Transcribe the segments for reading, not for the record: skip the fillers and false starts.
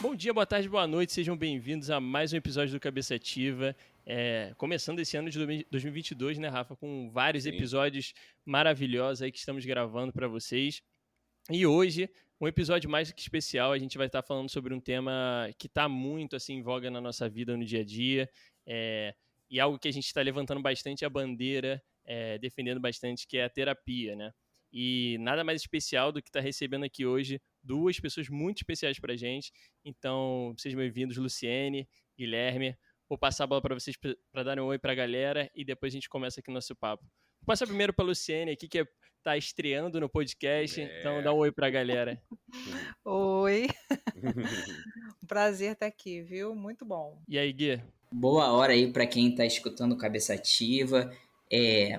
Bom dia, boa tarde, boa noite, sejam bem-vindos a mais um episódio do Cabeça Ativa. Começando esse ano de 2022, né, Rafa? Com vários episódios maravilhosos aí que estamos gravando para vocês. E hoje, um episódio mais que especial, a gente vai estar falando sobre um tema que está muito assim, em voga na nossa vida no dia a dia. E algo que a gente está levantando bastante a bandeira, defendendo bastante, que é a terapia, né? E nada mais especial do que estar recebendo aqui hoje duas pessoas muito especiais para a gente. Então, sejam bem-vindos, Luciene, Guilherme. Vou passar a bola para vocês para darem um oi para a galera e depois a gente começa aqui o nosso papo. Vou passar primeiro para a Luciene aqui, que tá estreando no podcast, então dá um oi para a galera. Oi, um prazer estar aqui, viu? Muito bom. E aí, Gui? Boa hora aí para quem está escutando Cabeça Ativa.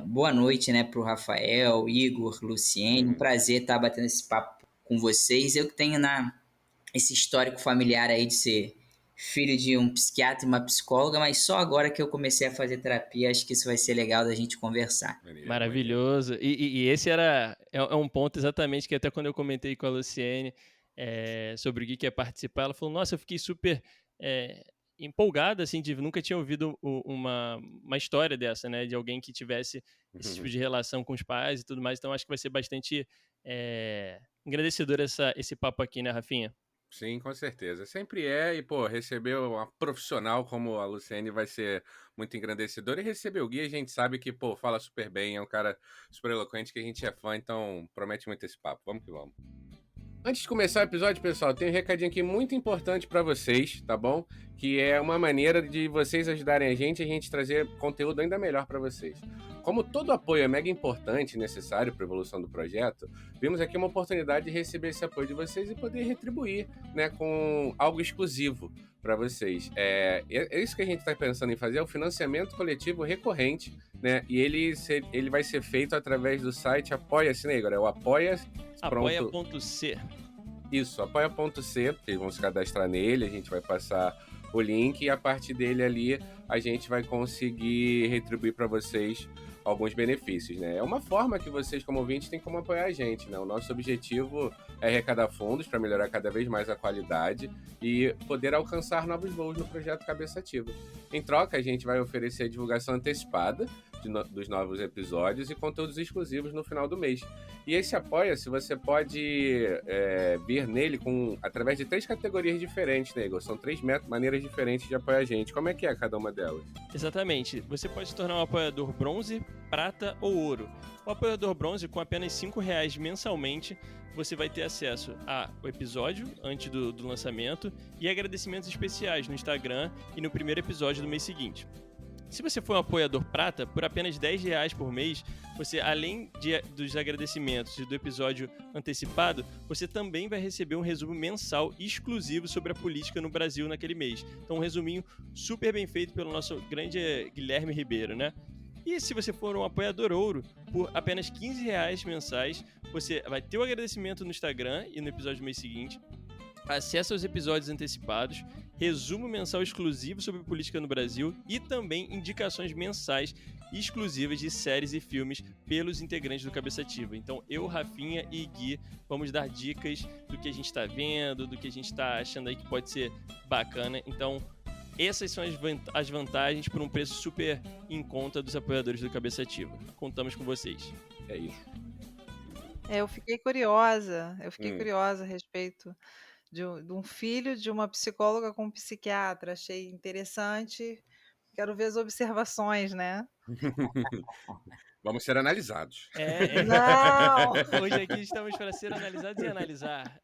Boa noite, né, pro Rafael, Igor, Luciene. Um prazer estar batendo esse papo com vocês. Eu que tenho esse histórico familiar aí de ser filho de um psiquiatra e uma psicóloga, mas só agora que eu comecei a fazer terapia, acho que isso vai ser legal da gente conversar. Maravilhoso. E esse é um ponto exatamente que até quando eu comentei com a Luciene sobre o Gui que ia participar, ela falou, nossa, eu fiquei super empolgada, assim, de nunca tinha ouvido uma história dessa, né, de alguém que tivesse esse tipo de relação com os pais e tudo mais, então acho que vai ser bastante engrandecedor esse papo aqui, né, Rafinha? Sim, com certeza. Sempre é, e receber uma profissional como a Luciene vai ser muito engrandecedor. E receber o Gui, a gente sabe que, fala super bem, é um cara super eloquente, que a gente é fã, então promete muito esse papo. Vamos que vamos. Antes de começar o episódio, pessoal, tem um recadinho aqui muito importante para vocês, tá bom? Que é uma maneira de vocês ajudarem a gente trazer conteúdo ainda melhor para vocês. Como todo apoio é mega importante e necessário para a evolução do projeto, vimos aqui uma oportunidade de receber esse apoio de vocês e poder retribuir, né, com algo exclusivo para vocês. É isso que a gente está pensando em fazer, é o financiamento coletivo recorrente, né? E ele vai ser feito através do site Apoia-se, né, Igor? É o Apoia.c. Isso, apoia.c, vocês vão se cadastrar nele, a gente vai passar o link e a partir dele ali a gente vai conseguir retribuir para vocês alguns benefícios, né? É uma forma que vocês, como ouvintes, têm como apoiar a gente, né? O nosso objetivo é arrecadar fundos para melhorar cada vez mais a qualidade e poder alcançar novos voos no projeto Cabeça Ativa. Em troca, a gente vai oferecer a divulgação antecipada dos novos episódios e conteúdos exclusivos no final do mês. E esse Apoia-se, você pode vir nele através de 3 categorias diferentes, né, Igor? São 3 maneiras diferentes de apoiar a gente. Como é que é cada uma delas? Exatamente. Você pode se tornar um apoiador bronze, prata ou ouro. O apoiador bronze, com apenas R$5 mensalmente, você vai ter acesso ao episódio antes do lançamento e agradecimentos especiais no Instagram e no primeiro episódio do mês seguinte. Se você for um apoiador prata, por apenas R$10 por mês, você, além dos agradecimentos e do episódio antecipado, você também vai receber um resumo mensal exclusivo sobre a política no Brasil naquele mês. Então, um resuminho super bem feito pelo nosso grande Guilherme Ribeiro, né? E se você for um apoiador ouro, por apenas R$15 mensais, você vai ter o agradecimento no Instagram e no episódio do mês seguinte, acesso aos episódios antecipados, resumo mensal exclusivo sobre política no Brasil e também indicações mensais exclusivas de séries e filmes pelos integrantes do Cabeça Ativa. Então eu, Rafinha e Gui vamos dar dicas do que a gente está vendo, do que a gente está achando aí que pode ser bacana. Então essas são as vantagens por um preço super em conta dos apoiadores do Cabeça Ativa. Contamos com vocês. É isso. Eu fiquei curiosa a respeito de um filho de uma psicóloga com um psiquiatra. Achei interessante. Quero ver as observações, né? Vamos ser analisados. Não! Hoje aqui estamos para ser analisados e analisar.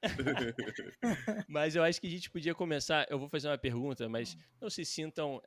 Mas eu acho que a gente podia começar. Eu vou fazer uma pergunta, mas não se sintam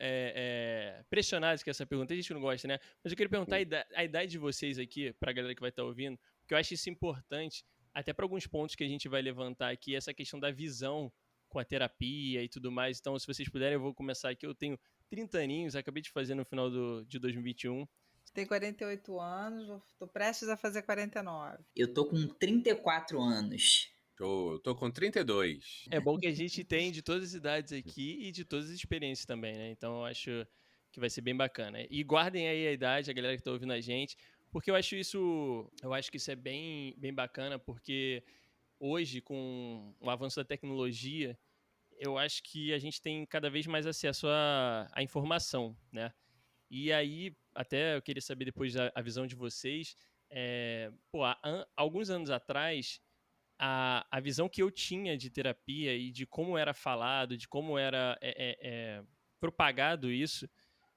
pressionados com essa pergunta. A gente não gosta, né? Mas eu queria perguntar a idade de vocês aqui, para a galera que vai estar ouvindo, porque eu acho isso importante, até para alguns pontos que a gente vai levantar aqui, essa questão da visão com a terapia e tudo mais. Então, se vocês puderem, eu vou começar aqui. Eu tenho 30 aninhos, acabei de fazer no final de 2021. Tenho 48 anos, estou prestes a fazer 49. Eu tô com 34 anos. Eu tô com 32. É bom que a gente tem de todas as idades aqui e de todas as experiências também, né? Então eu acho que vai ser bem bacana. E guardem aí a idade, a galera que tá ouvindo a gente, porque eu acho que isso é bem, bem bacana, porque hoje, com o avanço da tecnologia, eu acho que a gente tem cada vez mais acesso à informação, né? E aí, até eu queria saber depois a visão de vocês. Alguns anos atrás, a visão que eu tinha de terapia e de como era falado, de como era propagado isso,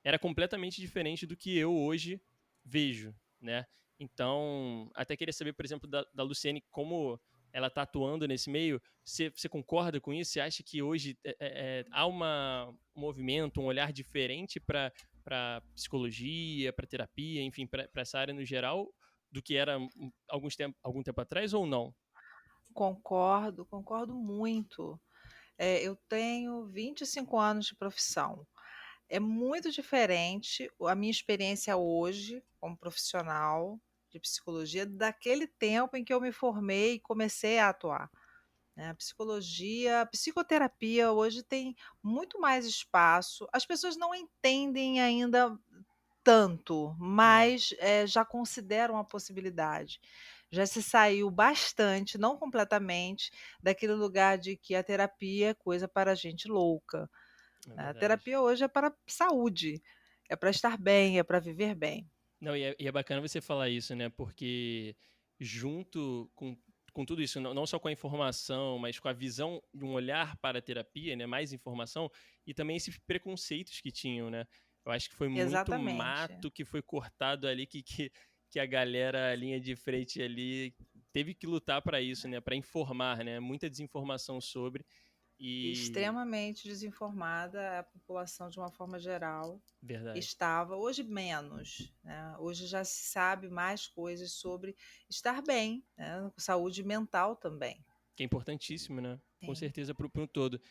era completamente diferente do que eu hoje vejo, né? Então, até queria saber, por exemplo, da Luciene, como ela está atuando nesse meio. Você concorda com isso? Você acha que hoje há um movimento, um olhar diferente para psicologia, para terapia, enfim, para essa área no geral, do que era algum tempo atrás ou não? Concordo muito. Eu tenho 25 anos de profissão. É muito diferente a minha experiência hoje, como profissional de psicologia, daquele tempo em que eu me formei e comecei a atuar, né? A psicoterapia hoje tem muito mais espaço. As pessoas não entendem ainda tanto, mas já consideram a possibilidade. Já se saiu bastante, não completamente, daquele lugar de que a terapia é coisa para gente louca, É né? A verdade. terapia hoje é para saúde, é para estar bem, é para viver bem. Não, e é bacana você falar isso, né? Porque junto com tudo isso, não só com a informação, mas com a visão de um olhar para a terapia, né? Mais informação, e também esses preconceitos que tinham, né? Eu acho que foi muito Exatamente. mato que foi cortado ali, que a galera, a linha de frente ali, teve que lutar para isso, né? Para informar, né? Muita desinformação sobre. E. Extremamente desinformada a população de uma forma geral. Verdade. Estava, hoje menos, né? Hoje já se sabe mais coisas sobre estar bem, né? Saúde mental também. Que é importantíssimo, né? Com Sim. certeza para o todo.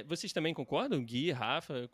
Vocês também concordam, Gui, Rafa?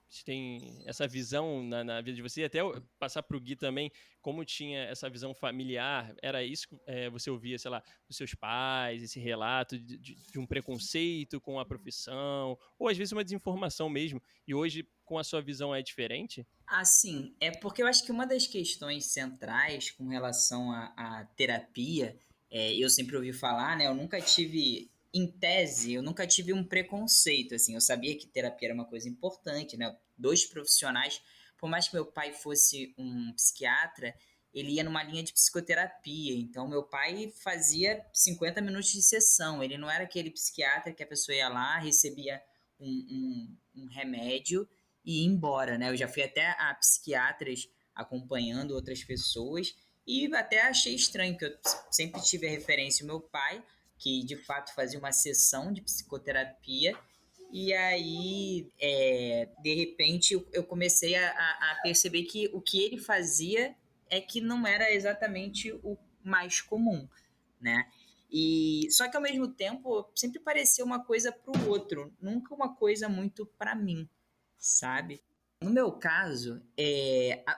Vocês têm essa visão na vida de vocês? Até eu passar para o Gui também, como tinha essa visão familiar, era isso que você ouvia, sei lá, dos seus pais, esse relato de um preconceito com a profissão, ou às vezes uma desinformação mesmo, e hoje com a sua visão é diferente? Assim, é porque eu acho que uma das questões centrais com relação à terapia, eu sempre ouvi falar, né? Eu nunca tive, em tese, eu nunca tive um preconceito, assim. Eu sabia que terapia era uma coisa importante, né? Dois profissionais, por mais que meu pai fosse um psiquiatra, ele ia numa linha de psicoterapia. Então, meu pai fazia 50 minutos de sessão. Ele não era aquele psiquiatra que a pessoa ia lá, recebia um remédio e ir embora, né? Eu já fui até a psiquiatras acompanhando outras pessoas e até achei estranho, que eu sempre tive a referência do meu pai, que de fato fazia uma sessão de psicoterapia, e aí, de repente, eu comecei a perceber que o que ele fazia é que não era exatamente o mais comum, né? E só que ao mesmo tempo sempre parecia uma coisa para o outro, nunca uma coisa muito para mim, sabe? No meu caso,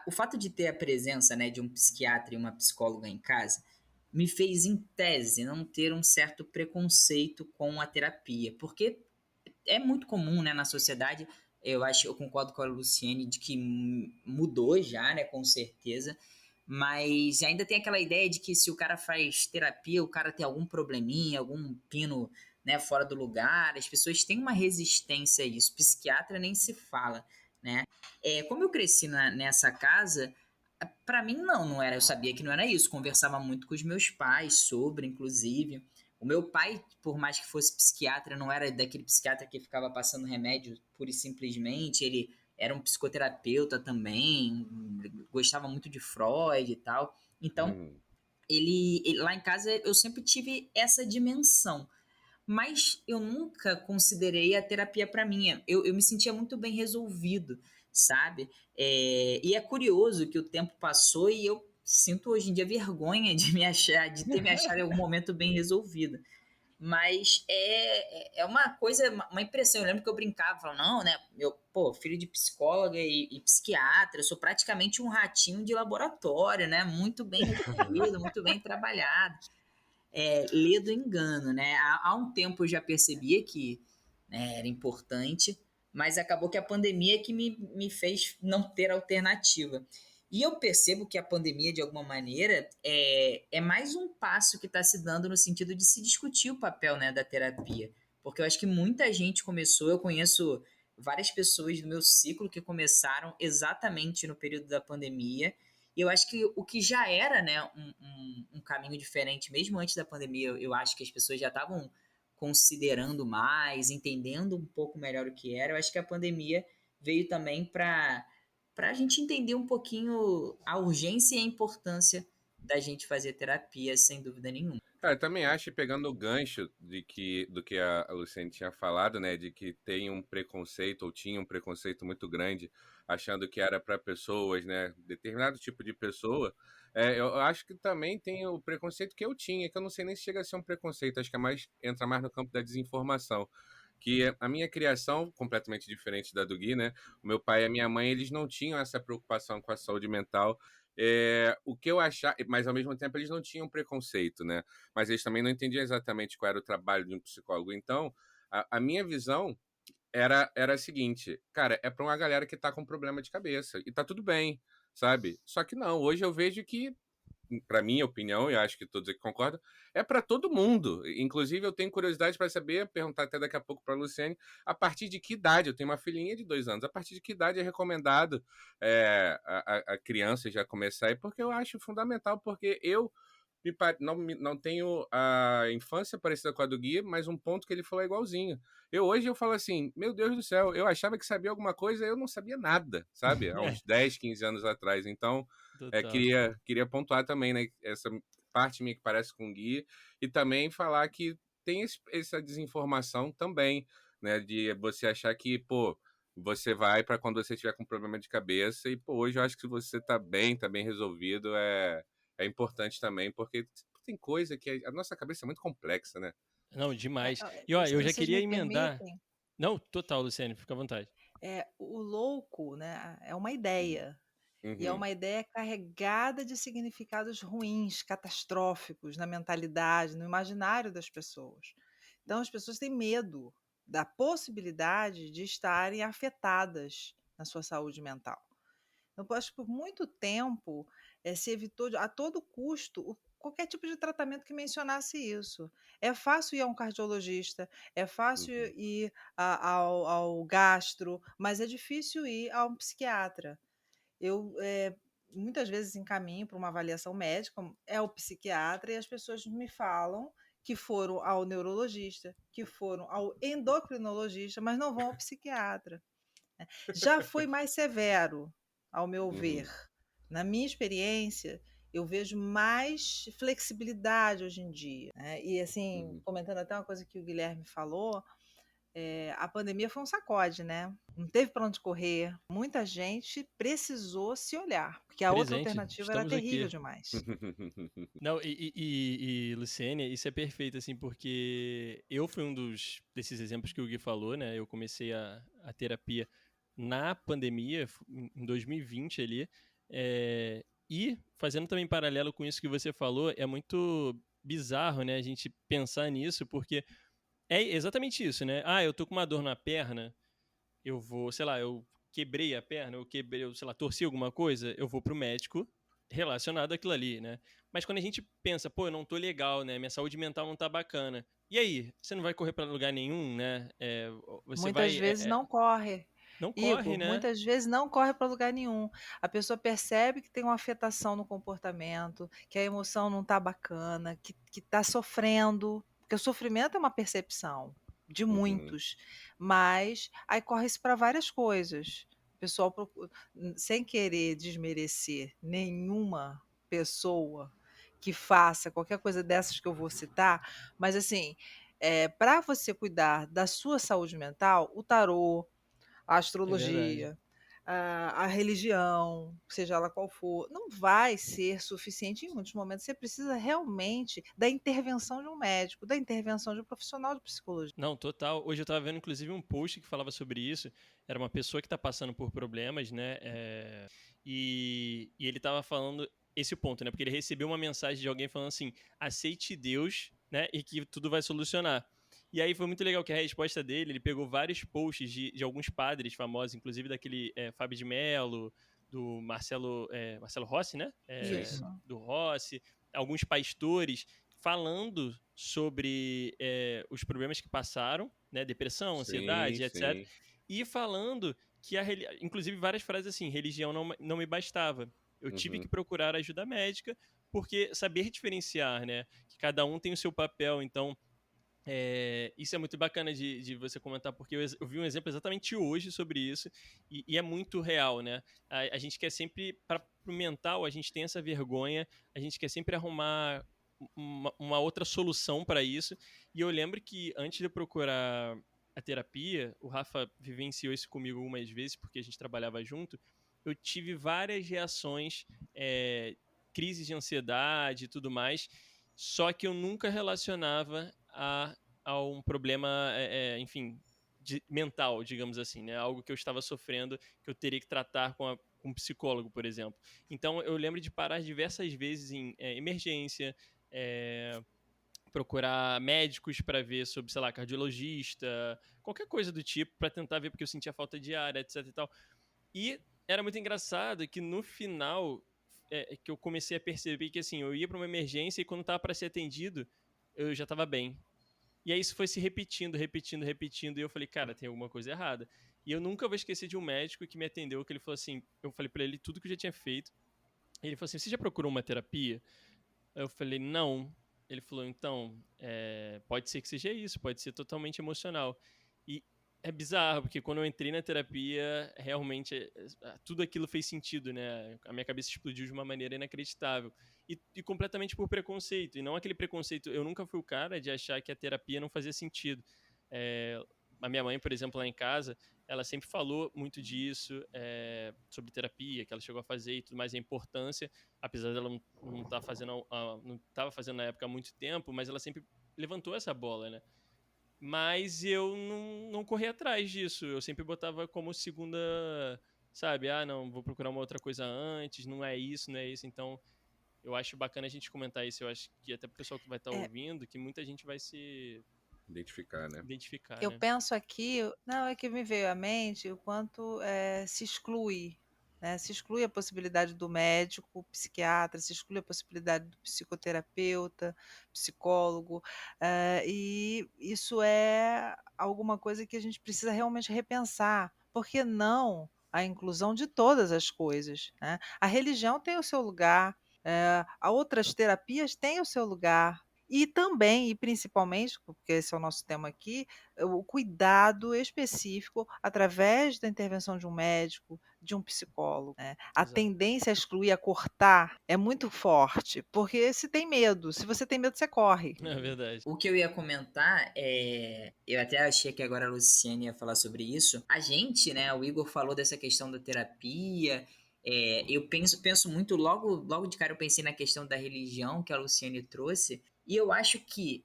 o fato de ter a presença, né, de um psiquiatra e uma psicóloga em casa me fez, em tese, não ter um certo preconceito com a terapia, porque é muito comum, né, na sociedade. Eu concordo com a Luciene de que mudou já, né, com certeza, mas ainda tem aquela ideia de que se o cara faz terapia, o cara tem algum probleminha, algum pino, né, fora do lugar. As pessoas têm uma resistência a isso. Psiquiatra nem se fala, né? Como eu cresci nessa casa, para mim não era. Eu sabia que não era isso. Conversava muito com os meus pais sobre, inclusive. O meu pai, por mais que fosse psiquiatra, não era daquele psiquiatra que ficava passando remédio pura e simplesmente. Ele era um psicoterapeuta também, gostava muito de Freud e tal. Então, ele lá em casa eu sempre tive essa dimensão. Mas eu nunca considerei a terapia para mim. Eu me sentia muito bem resolvido, sabe? E é curioso que o tempo passou e eu sinto hoje em dia vergonha de ter me achado em algum momento bem resolvida. Mas é uma coisa, uma impressão. Eu lembro que eu brincava, falava, não, né? Filho de psicóloga e psiquiatra, eu sou praticamente um ratinho de laboratório, né? Muito bem resolvido, muito bem trabalhado. Lê do engano, né? Há um tempo eu já percebia que, né, era importante, mas acabou que a pandemia que me fez não ter alternativa. E eu percebo que a pandemia, de alguma maneira, é mais um passo que está se dando no sentido de se discutir o papel, né, da terapia. Porque eu acho que muita gente começou, eu conheço várias pessoas do meu ciclo que começaram exatamente no período da pandemia. E eu acho que o que já era, né, um caminho diferente, mesmo antes da pandemia, eu acho que as pessoas já estavam considerando mais, entendendo um pouco melhor o que era. Eu acho que a pandemia veio também para a gente entender um pouquinho a urgência e a importância da gente fazer terapia, sem dúvida nenhuma. Cara, eu também acho, pegando o gancho do que a Luciane tinha falado, né, de que tem um preconceito, ou tinha um preconceito muito grande, achando que era para pessoas, né, determinado tipo de pessoa, eu acho que também tem o preconceito que eu tinha, que eu não sei nem se chega a ser um preconceito, acho que entra mais no campo da desinformação. Que a minha criação, completamente diferente da do Gui, né? O meu pai e a minha mãe, eles não tinham essa preocupação com a saúde mental. O que eu achava, mas ao mesmo tempo eles não tinham preconceito, né? Mas eles também não entendiam exatamente qual era o trabalho de um psicólogo. Então, a minha visão era a seguinte, cara, é para uma galera que tá com problema de cabeça, e tá tudo bem, sabe? Só que não, hoje eu vejo que, para minha opinião, e acho que todos aqui concordam, é para todo mundo. Inclusive, eu tenho curiosidade para saber, perguntar até daqui a pouco para a Luciane, a partir de que idade, eu tenho uma filhinha de 2 anos, a partir de que idade é recomendado a criança já começar aí, porque eu acho fundamental, porque eu não tenho a infância parecida com a do Gui, mas um ponto que ele falou é igualzinho. Hoje eu falo assim, meu Deus do céu, eu achava que sabia alguma coisa, eu não sabia nada, sabe? Há uns 10, 15 anos atrás. Então, Total. queria pontuar também, né, essa parte minha que parece com o Gui, e também falar que tem essa desinformação também, né, de você achar que, pô, você vai para quando você tiver com problema de cabeça, e pô, hoje eu acho que se você tá bem resolvido, é importante também, porque tem coisa que a nossa cabeça é muito complexa, né? Não, demais. E ó, Se eu já vocês queria me emendar. permitem, Não, total, Luciane, fica à vontade. o louco, né, é uma ideia. E é Uhum, uma ideia carregada de significados ruins, catastróficos na mentalidade, no imaginário das pessoas. Então, as pessoas têm medo da possibilidade de estarem afetadas na sua saúde mental. Então, eu acho que por muito tempo se evitou a todo custo qualquer tipo de tratamento que mencionasse isso. É fácil ir a um cardiologista, é fácil uhum, ir ao gastro, mas é difícil ir a um psiquiatra. Eu muitas vezes encaminho para uma avaliação médica, é o psiquiatra, e as pessoas me falam que foram ao neurologista, que foram ao endocrinologista, mas não vão ao psiquiatra. Já foi mais severo, ao meu ver. uhum, Na minha experiência, eu vejo mais flexibilidade hoje em dia, né? E assim, uhum. comentando até uma coisa que o Guilherme falou, a pandemia foi um sacode, né? Não teve para onde correr. Muita gente precisou se olhar, porque a outra Presente, alternativa era estamos terrível aqui. demais. Não, e Luciene, isso é perfeito, assim, porque eu fui um desses exemplos que o Gui falou, né? Eu comecei a terapia na pandemia, em 2020 ali, e fazendo também paralelo com isso que você falou, é muito bizarro, né? A gente pensar nisso, porque é exatamente isso, né? Ah, eu tô com uma dor na perna, eu vou, sei lá, eu quebrei a perna, eu, sei lá, torci alguma coisa, eu vou pro médico relacionado àquilo ali, né? Mas quando a gente pensa, pô, eu não tô legal, né? Minha saúde mental não tá bacana. E aí? Você não vai correr pra lugar nenhum, né? Você Muitas vai. vezes não corre. Não corre, Igor, né? muitas vezes não corre para lugar nenhum. A pessoa percebe que tem uma afetação no comportamento, que a emoção não está bacana, que está sofrendo, porque o sofrimento é uma percepção de Uhum. muitos, mas aí corre-se para várias coisas. O pessoal, sem querer desmerecer nenhuma pessoa que faça qualquer coisa dessas que eu vou citar, mas assim, para você cuidar da sua saúde mental, o tarô, a É verdade. astrologia, a religião, seja ela qual for, não vai ser suficiente em muitos momentos. Você precisa realmente da intervenção de um médico, da intervenção de um profissional de psicologia. Não, total. Hoje eu tava vendo, inclusive, um post que falava sobre isso. Era uma pessoa que tá passando por problemas, né? E ele tava falando esse ponto, né? Porque ele recebeu uma mensagem de alguém falando assim: aceite Deus, né? E que tudo vai solucionar. E aí foi muito legal que a resposta dele, ele pegou vários posts de alguns padres famosos, inclusive daquele Fábio de Mello, do Marcelo Rossi, né? Sim. Isso. Do Rossi, alguns pastores falando sobre os problemas que passaram, né? Depressão, Sim, ansiedade, etc. sim. E falando que, inclusive várias frases assim, religião não me bastava. Eu tive que Uhum. procurar ajuda médica, porque saber diferenciar, né? Que cada um tem o seu papel, então isso é muito bacana de você comentar, porque eu vi um exemplo exatamente hoje sobre isso, e é muito real, né? A gente quer sempre, para o mental, a gente tem essa vergonha, a gente quer sempre arrumar uma outra solução para isso, e eu lembro que antes de eu procurar a terapia, o Rafa vivenciou isso comigo algumas vezes, porque a gente trabalhava junto, eu tive várias reações, crises de ansiedade e tudo mais, só que eu nunca relacionava a um problema, enfim, mental, digamos assim, né? Algo que eu estava sofrendo, que eu teria que tratar com um psicólogo, por exemplo. Então, eu lembro de parar diversas vezes em emergência, procurar médicos para ver sobre, sei lá, cardiologista, qualquer coisa do tipo, para tentar ver porque eu sentia falta de ar, etc e tal. E era muito engraçado que no final que eu comecei a perceber que assim, eu ia para uma emergência e quando tava para ser atendido, eu já tava bem. E aí isso foi se repetindo, repetindo, repetindo, e eu falei, cara, tem alguma coisa errada. E eu nunca vou esquecer de um médico que me atendeu, que ele falou assim, eu falei para ele tudo que eu já tinha feito. Ele falou assim, você já procurou uma terapia? Eu falei, não. Ele falou, então, pode ser que seja isso, pode ser totalmente emocional. E é bizarro, porque quando eu entrei na terapia, realmente tudo aquilo fez sentido, né? A minha cabeça explodiu de uma maneira inacreditável. E completamente por preconceito. E não aquele preconceito. Eu nunca fui o cara de achar que a terapia não fazia sentido. É, a minha mãe, por exemplo, lá em casa, ela sempre falou muito disso, sobre terapia, que ela chegou a fazer e tudo mais, a importância, apesar dela não estar fazendo, não estava fazendo na época há muito tempo, mas ela sempre levantou essa bola, né? Mas eu não corri atrás disso, eu sempre botava como segunda, sabe? Ah, não, vou procurar uma outra coisa antes, não é isso, não é isso, então eu acho bacana a gente comentar isso, eu acho que até pro pessoal que vai estar É, ouvindo, que muita gente vai se Identificar, né? identificar, eu né? penso aqui, não, é que me veio à mente o quanto se exclui, né? Se exclui a possibilidade do médico, psiquiatra, se exclui a possibilidade do psicoterapeuta, psicólogo, e isso é alguma coisa que a gente precisa realmente repensar. Por que não a inclusão de todas as coisas, né? A religião tem o seu lugar, a outras terapias têm o seu lugar. E também, e principalmente, porque esse é o nosso tema aqui, o cuidado específico através da intervenção de um médico, de um psicólogo, né. A Exato. tendência a excluir, a cortar, é muito forte, porque se tem medo, se você tem medo, você corre. É verdade. O que eu ia comentar eu até achei que agora a Luciane ia falar sobre isso. A gente, né, o Igor falou dessa questão da terapia. Eu penso muito, logo de cara eu pensei na questão da religião que a Luciane trouxe. E eu acho que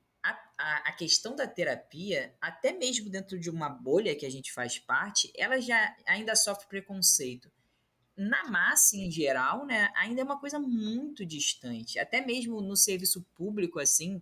a questão da terapia, até mesmo dentro de uma bolha que a gente faz parte, ela já ainda sofre preconceito. Na massa, em geral, né, ainda é uma coisa muito distante. Até mesmo no serviço público, assim,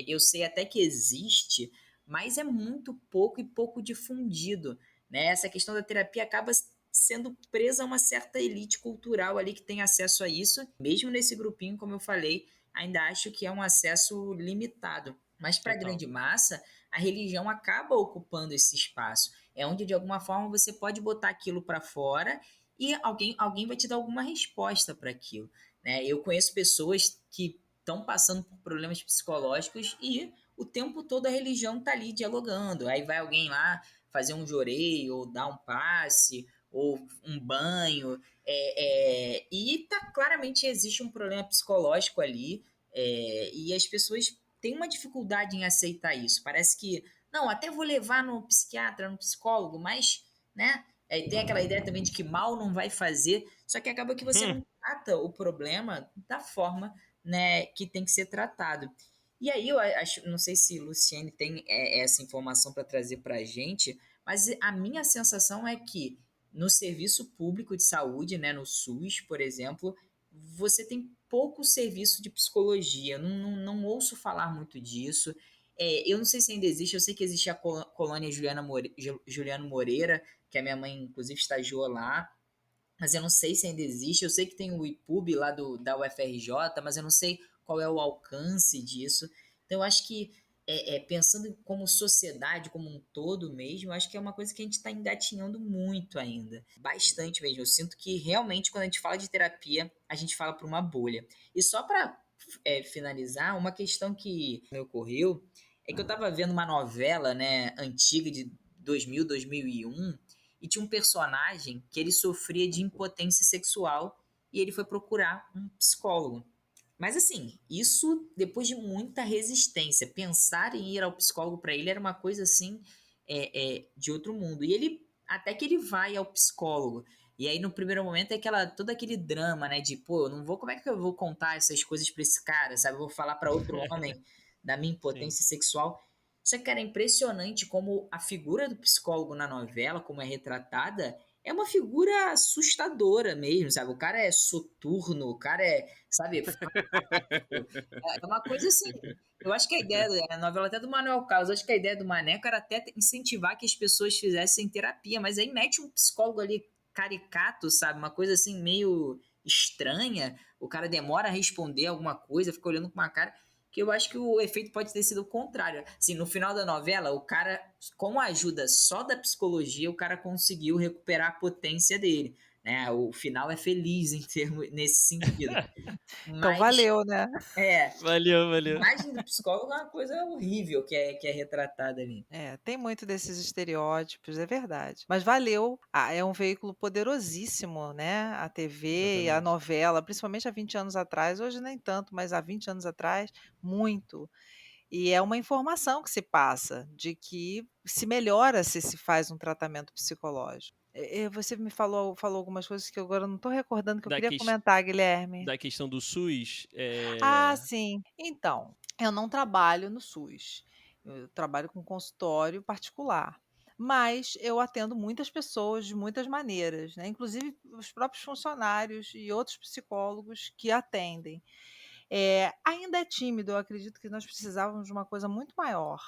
eu sei até que existe, mas é muito pouco e pouco difundido, né? Essa questão da terapia acaba sendo presa a uma certa elite cultural ali que tem acesso a isso. Mesmo nesse grupinho, como eu falei, ainda acho que é um acesso limitado. Mas para a Total. grande massa, a religião acaba ocupando esse espaço. É onde, de alguma forma, você pode botar aquilo para fora e alguém vai te dar alguma resposta para aquilo, né? Eu conheço pessoas que estão passando por problemas psicológicos e o tempo todo a religião está ali dialogando. Aí vai alguém lá fazer um jorei, ou dar um passe, ou um banho, e claramente existe um problema psicológico ali, e as pessoas têm uma dificuldade em aceitar isso. Parece que, não, até vou levar no psiquiatra, no psicólogo, mas, né, tem aquela ideia também de que mal não vai fazer, só que acaba que você não trata o problema da forma, né, que tem que ser tratado. E aí eu acho, não sei se Luciane tem essa informação para trazer para a gente, mas a minha sensação é que no serviço público de saúde, né, no SUS, por exemplo, você tem pouco serviço de psicologia. Não ouço falar muito disso. Eu não sei se ainda existe, eu sei que existe a colônia Juliano Moreira, que a minha mãe, inclusive, estagiou lá, mas eu não sei se ainda existe. Eu sei que tem o IPUB lá da UFRJ, mas eu não sei qual é o alcance disso. Então, eu acho que pensando como sociedade, como um todo mesmo, eu acho que é uma coisa que a gente está engatinhando muito ainda. Bastante mesmo. Eu sinto que realmente quando a gente fala de terapia, a gente fala para uma bolha. E só para finalizar, uma questão que me ocorreu é que eu estava vendo uma novela, né, antiga de 2000, 2001, e tinha um personagem que ele sofria de impotência sexual e ele foi procurar um psicólogo. Mas assim, isso depois de muita resistência. Pensar em ir ao psicólogo para ele era uma coisa assim, de outro mundo. E ele, até que ele vai ao psicólogo. E aí no primeiro momento é todo aquele drama, né? De, pô, eu não vou, como é que eu vou contar essas coisas pra esse cara, sabe? Eu vou falar para outro homem da minha Sim. impotência sexual. Só que, cara, é impressionante como a figura do psicólogo na novela, como é retratada, é uma figura assustadora mesmo, sabe? O cara é soturno, o cara sabe, é uma coisa assim. Eu acho que a ideia da novela até do Manuel Carlos, eu acho que a ideia do Maneco era até incentivar que as pessoas fizessem terapia, mas aí mete um psicólogo ali caricato, sabe? Uma coisa assim meio estranha. O cara demora a responder alguma coisa, fica olhando com uma cara que eu acho que o efeito pode ter sido o contrário. Assim, no final da novela, o cara, com a ajuda só da psicologia, o cara conseguiu recuperar a potência dele, né? O final é feliz nesse sentido. Então Mas valeu, né? Valeu, a valeu. imagem do psicólogo é uma coisa horrível que é retratada ali. Tem muito desses estereótipos, é verdade. Mas valeu. É um veículo poderosíssimo, né? A TV e a Exatamente. novela, principalmente há 20 anos atrás, hoje nem tanto, mas há 20 anos atrás, muito. E é uma informação que se passa de que se melhora se faz um tratamento psicológico. Você me falou algumas coisas que agora eu não estou recordando, que eu Da, queria ques- comentar, Guilherme. da questão do SUS, Ah, sim. Então, eu não trabalho no SUS. Eu trabalho com consultório particular. Mas eu atendo muitas pessoas de muitas maneiras, né? Inclusive os próprios funcionários e outros psicólogos que atendem. Ainda é tímido, eu acredito que nós precisávamos de uma coisa muito maior.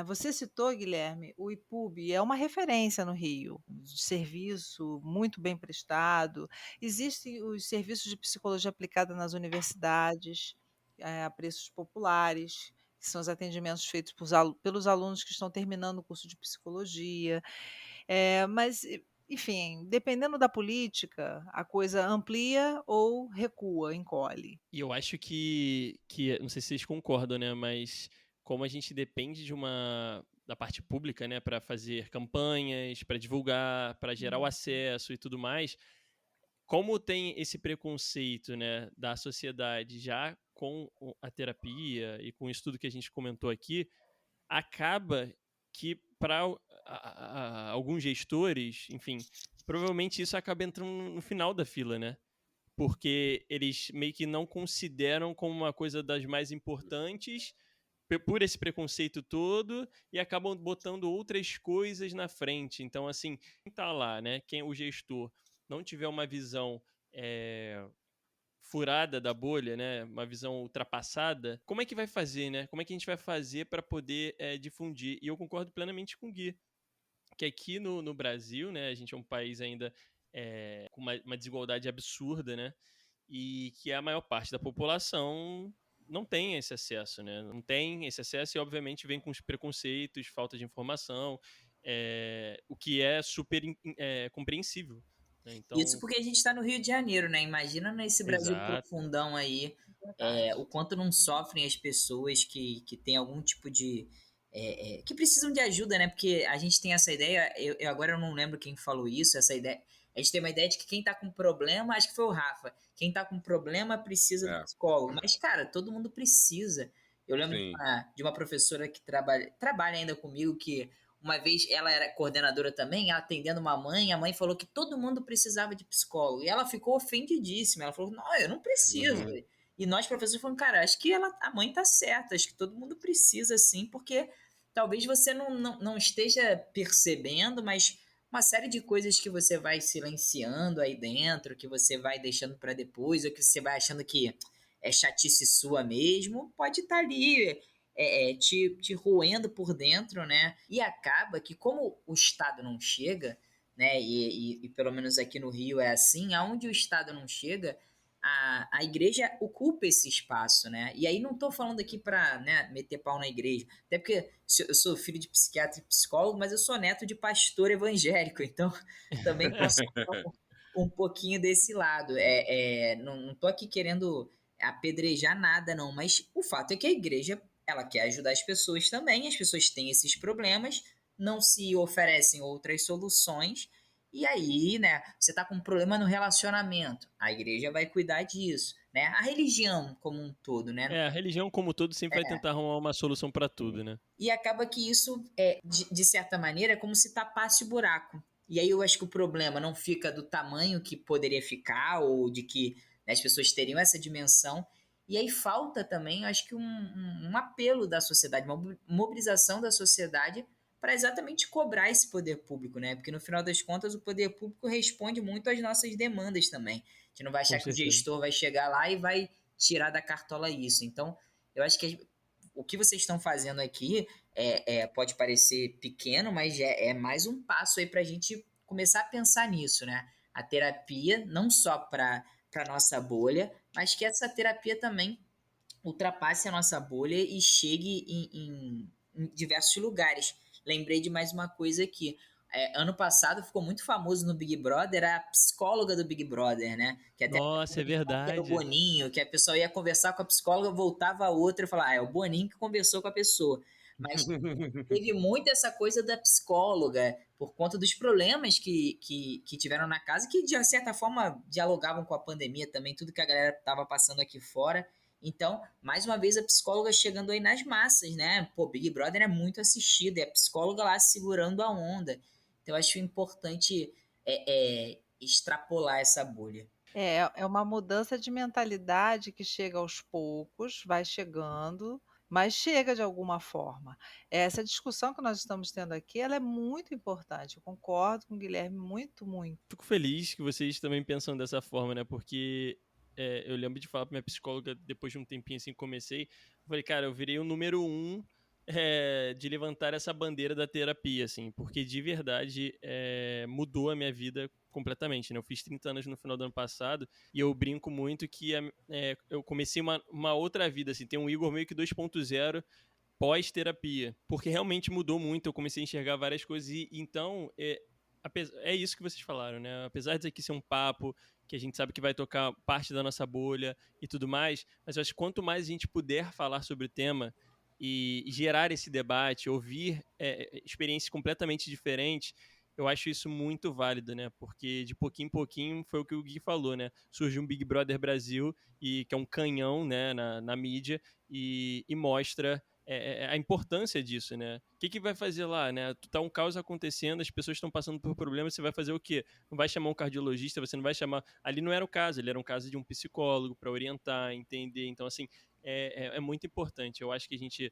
Você citou, Guilherme, o IPUB é uma referência no Rio, de serviço muito bem prestado. Existem os serviços de psicologia aplicada nas universidades, a preços populares, que são os atendimentos feitos pelos alunos que estão terminando o curso de psicologia. Mas, enfim, dependendo da política, a coisa amplia ou recua, encolhe. e eu acho não sei se vocês concordam, né, mas como a gente depende da parte pública, né, para fazer campanhas, para divulgar, para gerar o acesso e tudo mais, como tem esse preconceito, né, da sociedade já com a terapia e com isso tudo que a gente comentou aqui, acaba que para alguns gestores, enfim, provavelmente isso acaba entrando no final da fila, né? Porque eles meio que não consideram como uma coisa das mais importantes por esse preconceito todo e acabam botando outras coisas na frente. Então, assim, quem tá lá, né? Quem o gestor não tiver uma visão furada da bolha, né? Uma visão ultrapassada, como é que vai fazer, né? Como é que a gente vai fazer para poder difundir? E eu concordo plenamente com o Gui, que aqui no Brasil, né? A gente é um país ainda com uma desigualdade absurda, né? E que a maior parte da população não tem esse acesso, né? Não tem esse acesso e, obviamente, vem com os preconceitos, falta de informação, o que é super compreensível. Né? Isso Então, porque a gente está no Rio de Janeiro, né? Imagina nesse Brasil exato. profundão aí, o quanto não sofrem as pessoas que têm algum tipo de. Que precisam de ajuda, né? Porque a gente tem essa ideia, agora eu não lembro quem falou isso, essa ideia. A gente tem uma ideia de que quem tá com problema, acho que foi o Rafa, quem tá com problema precisa do É, psicólogo. Mas, cara, todo mundo precisa. Eu lembro de sim. de uma professora que trabalha ainda comigo, que uma vez ela era coordenadora também, atendendo uma mãe, a mãe falou que todo mundo precisava de psicólogo. E ela ficou ofendidíssima. Ela falou: não, eu não preciso. Uhum. E nós, professores, falamos: cara, acho que a mãe tá certa, acho que todo mundo precisa sim, porque talvez você não esteja percebendo, mas uma série de coisas que você vai silenciando aí dentro, que você vai deixando para depois, ou que você vai achando que é chatice sua mesmo, pode estar ali te roendo por dentro, né? E acaba que, como o Estado não chega, né? E pelo menos aqui no Rio é assim, aonde o Estado não chega, a igreja ocupa esse espaço, né? E aí não estou falando aqui para, né, meter pau na igreja, até porque eu sou filho de psiquiatra e psicólogo, mas eu sou neto de pastor evangélico, então também posso falar um pouquinho desse lado. Não estou aqui querendo apedrejar nada, não, mas o fato é que a igreja ela quer ajudar as pessoas também, as pessoas têm esses problemas, não se oferecem outras soluções. E aí, né, você tá com um problema no relacionamento, a igreja vai cuidar disso, né? A religião como um todo, né? A religião como um todo sempre vai tentar arrumar uma solução pra tudo, né? E acaba que isso, de certa maneira, é como se tapasse o buraco. E aí eu acho que o problema não fica do tamanho que poderia ficar, ou de que, né, as pessoas teriam essa dimensão. E aí falta também, eu acho que um apelo da sociedade, uma mobilização da sociedade para exatamente cobrar esse poder público, né? Porque no final das contas o poder público responde muito às nossas demandas também. A gente não vai Com achar que o certeza. gestor vai chegar lá e vai tirar da cartola isso. Então, eu acho que o que vocês estão fazendo aqui pode parecer pequeno, mas é mais um passo aí para a gente começar a pensar nisso, né? A terapia, não só para a nossa bolha, mas que essa terapia também ultrapasse a nossa bolha e chegue em diversos lugares. Lembrei de mais uma coisa aqui. Ano passado ficou muito famoso no Big Brother a psicóloga do Big Brother, né? Que até Nossa, é que era o verdade. Boninho, que a pessoa ia conversar com a psicóloga, voltava a outra e falava, é o Boninho que conversou com a pessoa. Mas teve muito essa coisa da psicóloga, por conta dos problemas que tiveram na casa, que de certa forma dialogavam com a pandemia também, tudo que a galera estava passando aqui fora. Então, mais uma vez, a psicóloga chegando aí nas massas, né? Pô, Big Brother é muito assistido, e a psicóloga lá segurando a onda. Então, eu acho importante extrapolar essa bolha. É uma mudança de mentalidade que chega aos poucos, vai chegando, mas chega de alguma forma. Essa discussão que nós estamos tendo aqui, ela é muito importante. Eu concordo com o Guilherme muito, muito. Fico feliz que vocês também pensam dessa forma, né? Porque eu lembro de falar pra minha psicóloga, depois de um tempinho assim que comecei, eu falei, cara, eu virei o número 1 de levantar essa bandeira da terapia, assim, porque de verdade mudou a minha vida completamente, né? Eu fiz 30 anos no final do ano passado e eu brinco muito que eu comecei uma outra vida, assim, tem um Igor meio que 2.0 pós-terapia, porque realmente mudou muito, eu comecei a enxergar várias coisas e então é isso que vocês falaram, né? Apesar de aqui ser um papo que a gente sabe que vai tocar parte da nossa bolha e tudo mais, mas eu acho que quanto mais a gente puder falar sobre o tema e gerar esse debate, ouvir experiências completamente diferentes, eu acho isso muito válido, né? Porque de pouquinho em pouquinho foi o que o Gui falou, né? Surge um Big Brother Brasil, que é um canhão, né, na mídia, e mostra a importância disso, né? O que vai fazer lá, né? Tá um caos acontecendo, as pessoas estão passando por problemas, você vai fazer o quê? Não vai chamar um cardiologista, você não vai chamar... Ali não era o caso, ele era um caso de um psicólogo para orientar, entender. Então, assim, é muito importante. Eu acho que a gente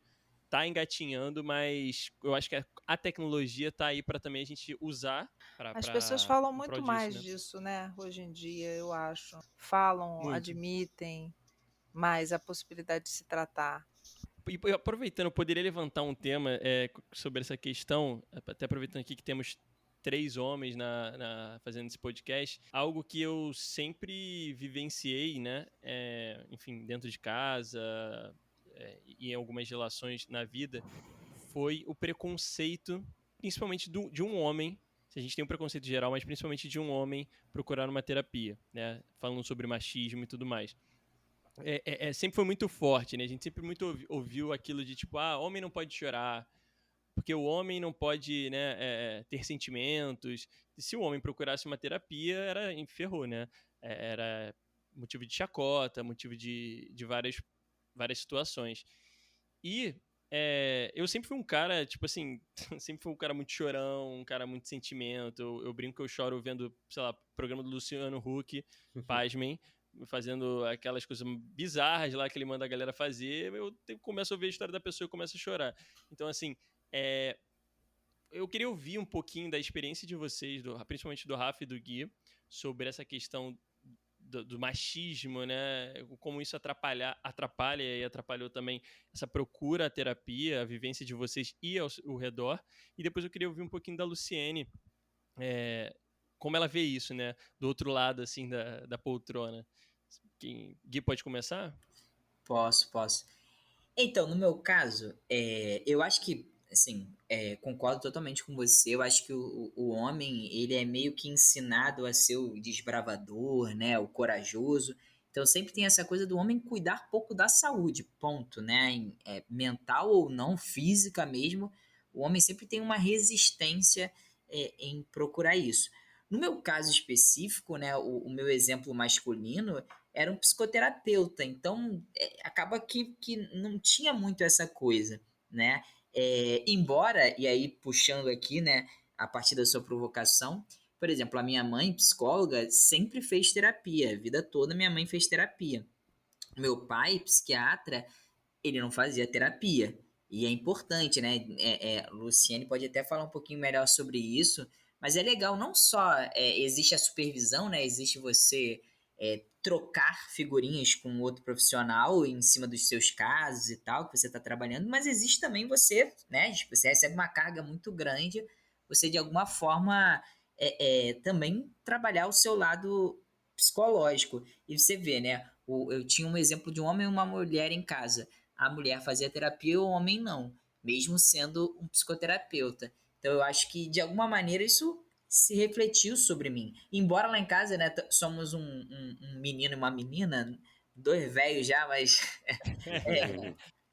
tá engatinhando, mas eu acho que a tecnologia tá aí para também a gente usar As pessoas para falam em prol muito disso, mais né? disso, né? Hoje em dia, eu acho. Falam, Muito. admitem mais a possibilidade de se tratar. E aproveitando, eu poderia levantar um tema sobre essa questão, até aproveitando aqui que temos 3 homens fazendo esse podcast, algo que eu sempre vivenciei, né? Enfim, dentro de casa e em algumas relações na vida, foi o preconceito, principalmente de um homem. Se a gente tem um preconceito geral, mas principalmente de um homem procurar uma terapia, né? Falando sobre machismo e tudo mais. Sempre foi muito forte, né? A gente sempre muito ouviu aquilo de tipo, homem não pode chorar, porque o homem não pode, né, ter sentimentos. E se o homem procurasse uma terapia, ferrou, né? Era motivo de chacota, motivo de várias situações. E eu sempre fui um cara, tipo assim, sempre fui um cara muito chorão, um cara muito sentimento. Eu brinco que eu choro vendo, sei lá, programa do Luciano Huck, pasmem, fazendo aquelas coisas bizarras lá que ele manda a galera fazer. Começo a ouvir a história da pessoa e começo a chorar. Então, assim, eu queria ouvir um pouquinho da experiência de vocês, principalmente do Rafa e do Gui, sobre essa questão do machismo, né? Como isso atrapalha e atrapalhou também essa procura à terapia, a vivência de vocês e ao redor. E depois eu queria ouvir um pouquinho da Luciene, como ela vê isso, né? Do outro lado, assim, da poltrona. Gui, pode começar? Posso. Então, no meu caso, eu acho que, assim, concordo totalmente com você. Eu acho que o homem, ele é meio que ensinado a ser o desbravador, né? O corajoso. Então, sempre tem essa coisa do homem cuidar pouco da saúde, ponto, né? Mental ou não, física mesmo. O homem sempre tem uma resistência, em procurar isso. No meu caso específico, né? O meu exemplo masculino era um psicoterapeuta, então acaba que não tinha muito essa coisa, né? Embora, e aí puxando aqui, né, a partir da sua provocação, por exemplo, a minha mãe, psicóloga, sempre fez terapia, a vida toda minha mãe fez terapia. Meu pai, psiquiatra, ele não fazia terapia. E é importante, né? Luciane pode até falar um pouquinho melhor sobre isso, mas é legal, não só existe a supervisão, né? Existe você trocar figurinhas com outro profissional em cima dos seus casos e tal, que você está trabalhando, mas existe também você, né? Tipo, você recebe uma carga muito grande, você de alguma forma também trabalhar o seu lado psicológico. E você vê, né? Eu tinha um exemplo de um homem e uma mulher em casa. A mulher fazia terapia e o homem não, mesmo sendo um psicoterapeuta. Então eu acho que de alguma maneira isso se refletiu sobre mim. Embora lá em casa, né, somos um menino e uma menina, dois velhos já, mas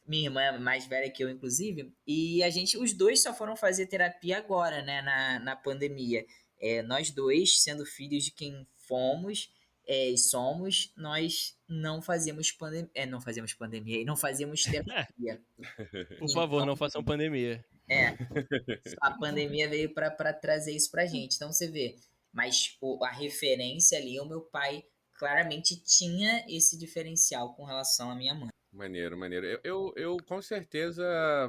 minha irmã é mais velha que eu, inclusive, e os dois só foram fazer terapia agora, né, na pandemia. Nós dois, sendo filhos de quem fomos e somos, nós não fazíamos pandemia e não fazíamos terapia. Por favor, Então, não façam pandemia. a pandemia veio para trazer isso pra gente. Então você vê, mas a referência ali, o meu pai claramente tinha esse diferencial com relação à minha mãe. Maneiro, maneiro. Eu com certeza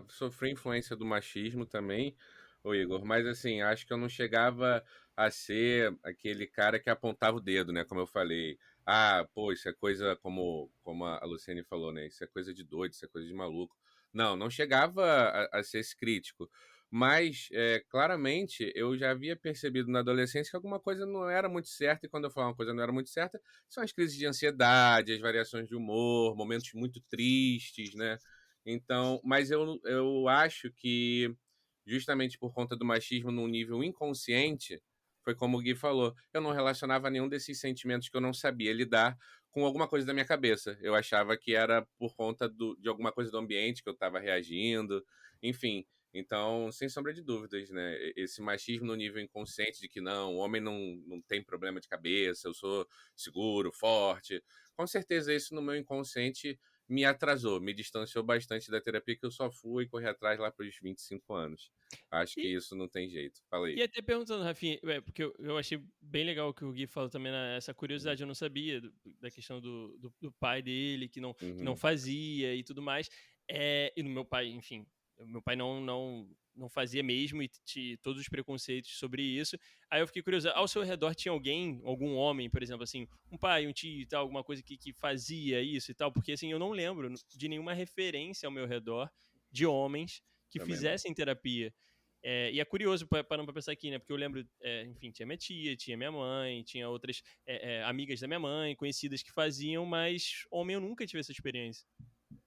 sofri influência do machismo também, ô Igor, mas assim, acho que eu não chegava a ser aquele cara que apontava o dedo, né? Como eu falei. Ah, pô, isso é coisa como a Luciane falou, né? Isso é coisa de doido, isso é coisa de maluco. Não chegava a ser esse crítico. Mas, claramente, eu já havia percebido na adolescência que alguma coisa não era muito certa, e quando eu falo uma coisa não era muito certa, são as crises de ansiedade, as variações de humor, momentos muito tristes, né? Então, mas eu acho que, justamente por conta do machismo num nível inconsciente, foi como o Gui falou, eu não relacionava nenhum desses sentimentos que eu não sabia lidar com alguma coisa da minha cabeça. Eu achava que era por conta de alguma coisa do ambiente que eu estava reagindo, enfim. Então, sem sombra de dúvidas, né? Esse machismo no nível inconsciente de que não, o homem não tem problema de cabeça, eu sou seguro, forte. Com certeza, isso no meu inconsciente me atrasou, me distanciou bastante da terapia que eu só fui correr atrás lá para os 25 anos. Acho que E, isso não tem jeito. Fala aí. e até perguntando, Rafinha, porque eu achei bem legal o que o Gui falou também, essa curiosidade, eu não sabia da questão do pai dele, que não Uhum. fazia e tudo mais. E no meu pai, enfim, meu pai não fazia mesmo e tinha todos os preconceitos sobre isso. Aí eu fiquei curioso, ao seu redor tinha alguém, algum homem, por exemplo, assim, um pai, um tio e tal, alguma coisa que fazia isso e tal? Porque assim, eu não lembro de nenhuma referência ao meu redor de homens que Também não. fizessem terapia. E é curioso, parando pra pensar aqui, né? Porque eu lembro, enfim, tinha minha tia, tinha minha mãe, tinha outras amigas da minha mãe, conhecidas que faziam, mas homem eu nunca tive essa experiência.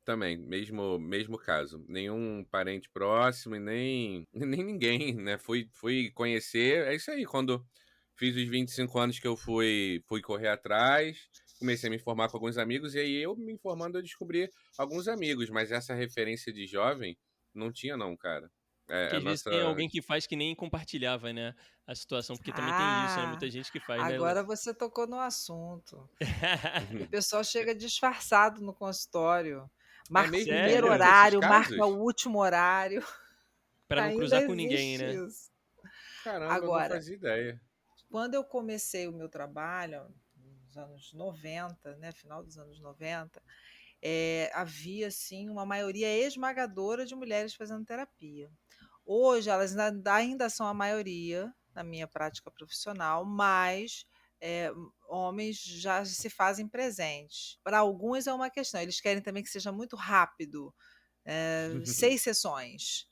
Também, mesmo caso. Nenhum parente próximo e nem ninguém, né? Fui conhecer. É isso aí, quando fiz os 25 anos que eu fui correr atrás, comecei a me informar com alguns amigos, e aí eu me informando eu descobri alguns amigos, mas essa referência de jovem não tinha, não, cara. Que A às vezes nossa. tem alguém que faz que nem compartilhava, né? A situação, porque também tem isso, né? Ah, Muita gente que faz, né? agora você tocou no assunto. O pessoal chega disfarçado no consultório, É marca o mesmo primeiro Sério? comum nesses horário, marca casos? o último horário. Pra não Ainda cruzar com ninguém, existe né? isso. Caramba, eu não Agora, fazia ideia. quando eu comecei o meu trabalho, nos anos 90, né, final dos anos 90, havia assim uma maioria esmagadora de mulheres fazendo terapia. Hoje elas ainda são a maioria na minha prática profissional, mas homens já se fazem presentes. Para alguns é uma questão, eles querem também que seja muito rápido, 6 sessões.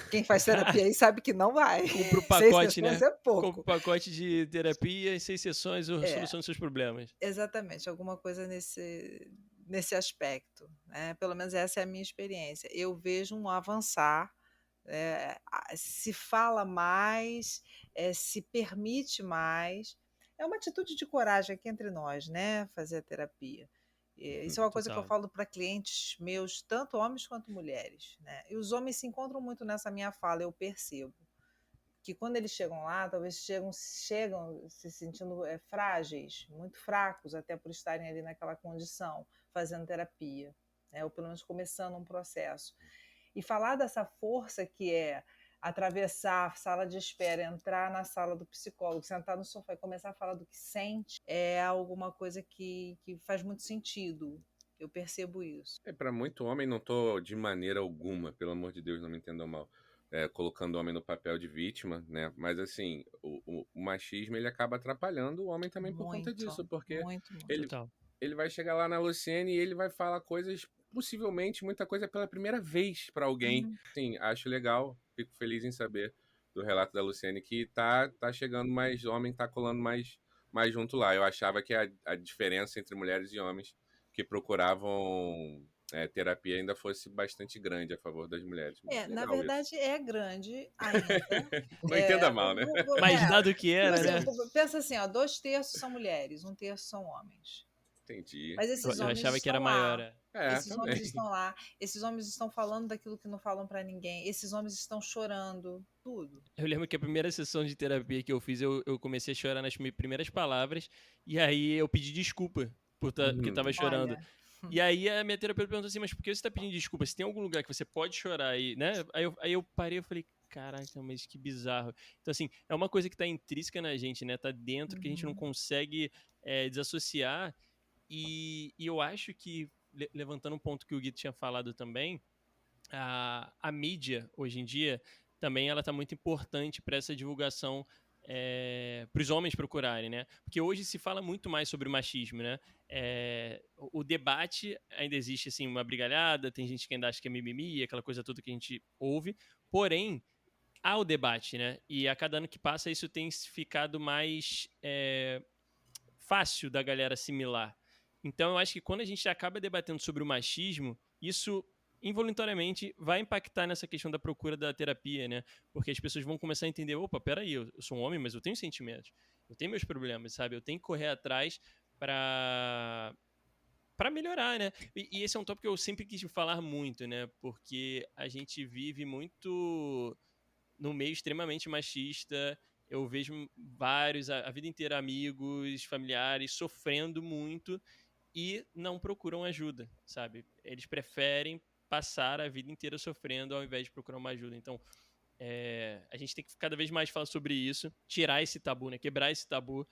Quem faz terapia aí sabe que não vai. Compra o 6 pacote, né? sessões é Compra o pouco. pacote de terapia e 6 sessões, a É. solução dos seus problemas. Exatamente, alguma coisa nesse aspecto, né? Pelo menos essa é a minha experiência. Eu vejo um avançar, se fala mais, se permite mais. É uma atitude de coragem aqui entre nós, né? Fazer a terapia. Isso é uma coisa que eu Total. falo para clientes meus, tanto homens quanto mulheres, né? E os homens se encontram muito nessa minha fala, eu percebo. Que quando eles chegam lá, talvez chegam se sentindo frágeis, muito fracos, até por estarem ali naquela condição, fazendo terapia, né? Ou pelo menos começando um processo. E falar dessa força que é atravessar a sala de espera, entrar na sala do psicólogo, sentar no sofá e começar a falar do que sente, é alguma coisa que faz muito sentido. Eu percebo isso. Para muito homem, não tô de maneira alguma, pelo amor de Deus, não me entendam mal, colocando o homem no papel de vítima, né? Mas assim, o machismo ele acaba atrapalhando o homem também por conta disso, porque muito. ele, Total. ele vai chegar lá na Luciene e ele vai falar coisas, possivelmente, muita coisa pela primeira vez para alguém. Sim, acho legal, fico feliz em saber do relato da Luciene que tá chegando mais homem, tá colando mais junto lá. Eu achava que a diferença entre mulheres e homens que procuravam terapia ainda fosse bastante grande a favor das mulheres. Na Legal verdade, é grande ainda. Não entenda mal, né? Mais dado que era, Tipo né? assim, pensa assim, ó, 2/3 são mulheres, 1/3 são homens. Entendi. Mas esses Eu homens achava que era estão lá. maior. Esses também. homens estão lá. Esses homens estão falando daquilo que não falam pra ninguém. Esses homens estão chorando. Tudo. Eu lembro que a primeira sessão de terapia que eu fiz, eu comecei a chorar nas primeiras palavras, e aí eu pedi desculpa porque tava chorando. Olha, E aí a minha terapeuta perguntou assim, mas por que você tá pedindo desculpa? Se tem algum lugar que você pode chorar aí, né? Aí eu parei e falei, caraca, mas que bizarro. Então, assim, é uma coisa que tá intrínseca na gente, né? Tá dentro, que a gente não consegue desassociar. E eu acho que, levantando um ponto que o Gui tinha falado também, a mídia, hoje em dia, também ela tá muito importante para essa divulgação para os homens procurarem, né? Porque hoje se fala muito mais sobre o machismo, né? O debate ainda existe, assim, uma brigalhada, tem gente que ainda acha que é mimimi, aquela coisa toda que a gente ouve, porém, há o debate, né? E a cada ano que passa isso tem ficado mais fácil da galera assimilar. Então eu acho que quando a gente acaba debatendo sobre o machismo, isso involuntariamente vai impactar nessa questão da procura da terapia, né? Porque as pessoas vão começar a entender, opa, peraí, eu sou um homem, mas eu tenho sentimentos, eu tenho meus problemas, sabe? Eu tenho que correr atrás para melhorar, né? E esse é um tópico que eu sempre quis falar muito, né? Porque a gente vive muito num meio extremamente machista. Eu vejo vários, a vida inteira, amigos, familiares, sofrendo muito e não procuram ajuda, sabe? Eles preferem passar a vida inteira sofrendo ao invés de procurar uma ajuda. Então, a gente tem que cada vez mais falar sobre isso, tirar esse tabu, né? Quebrar esse tabu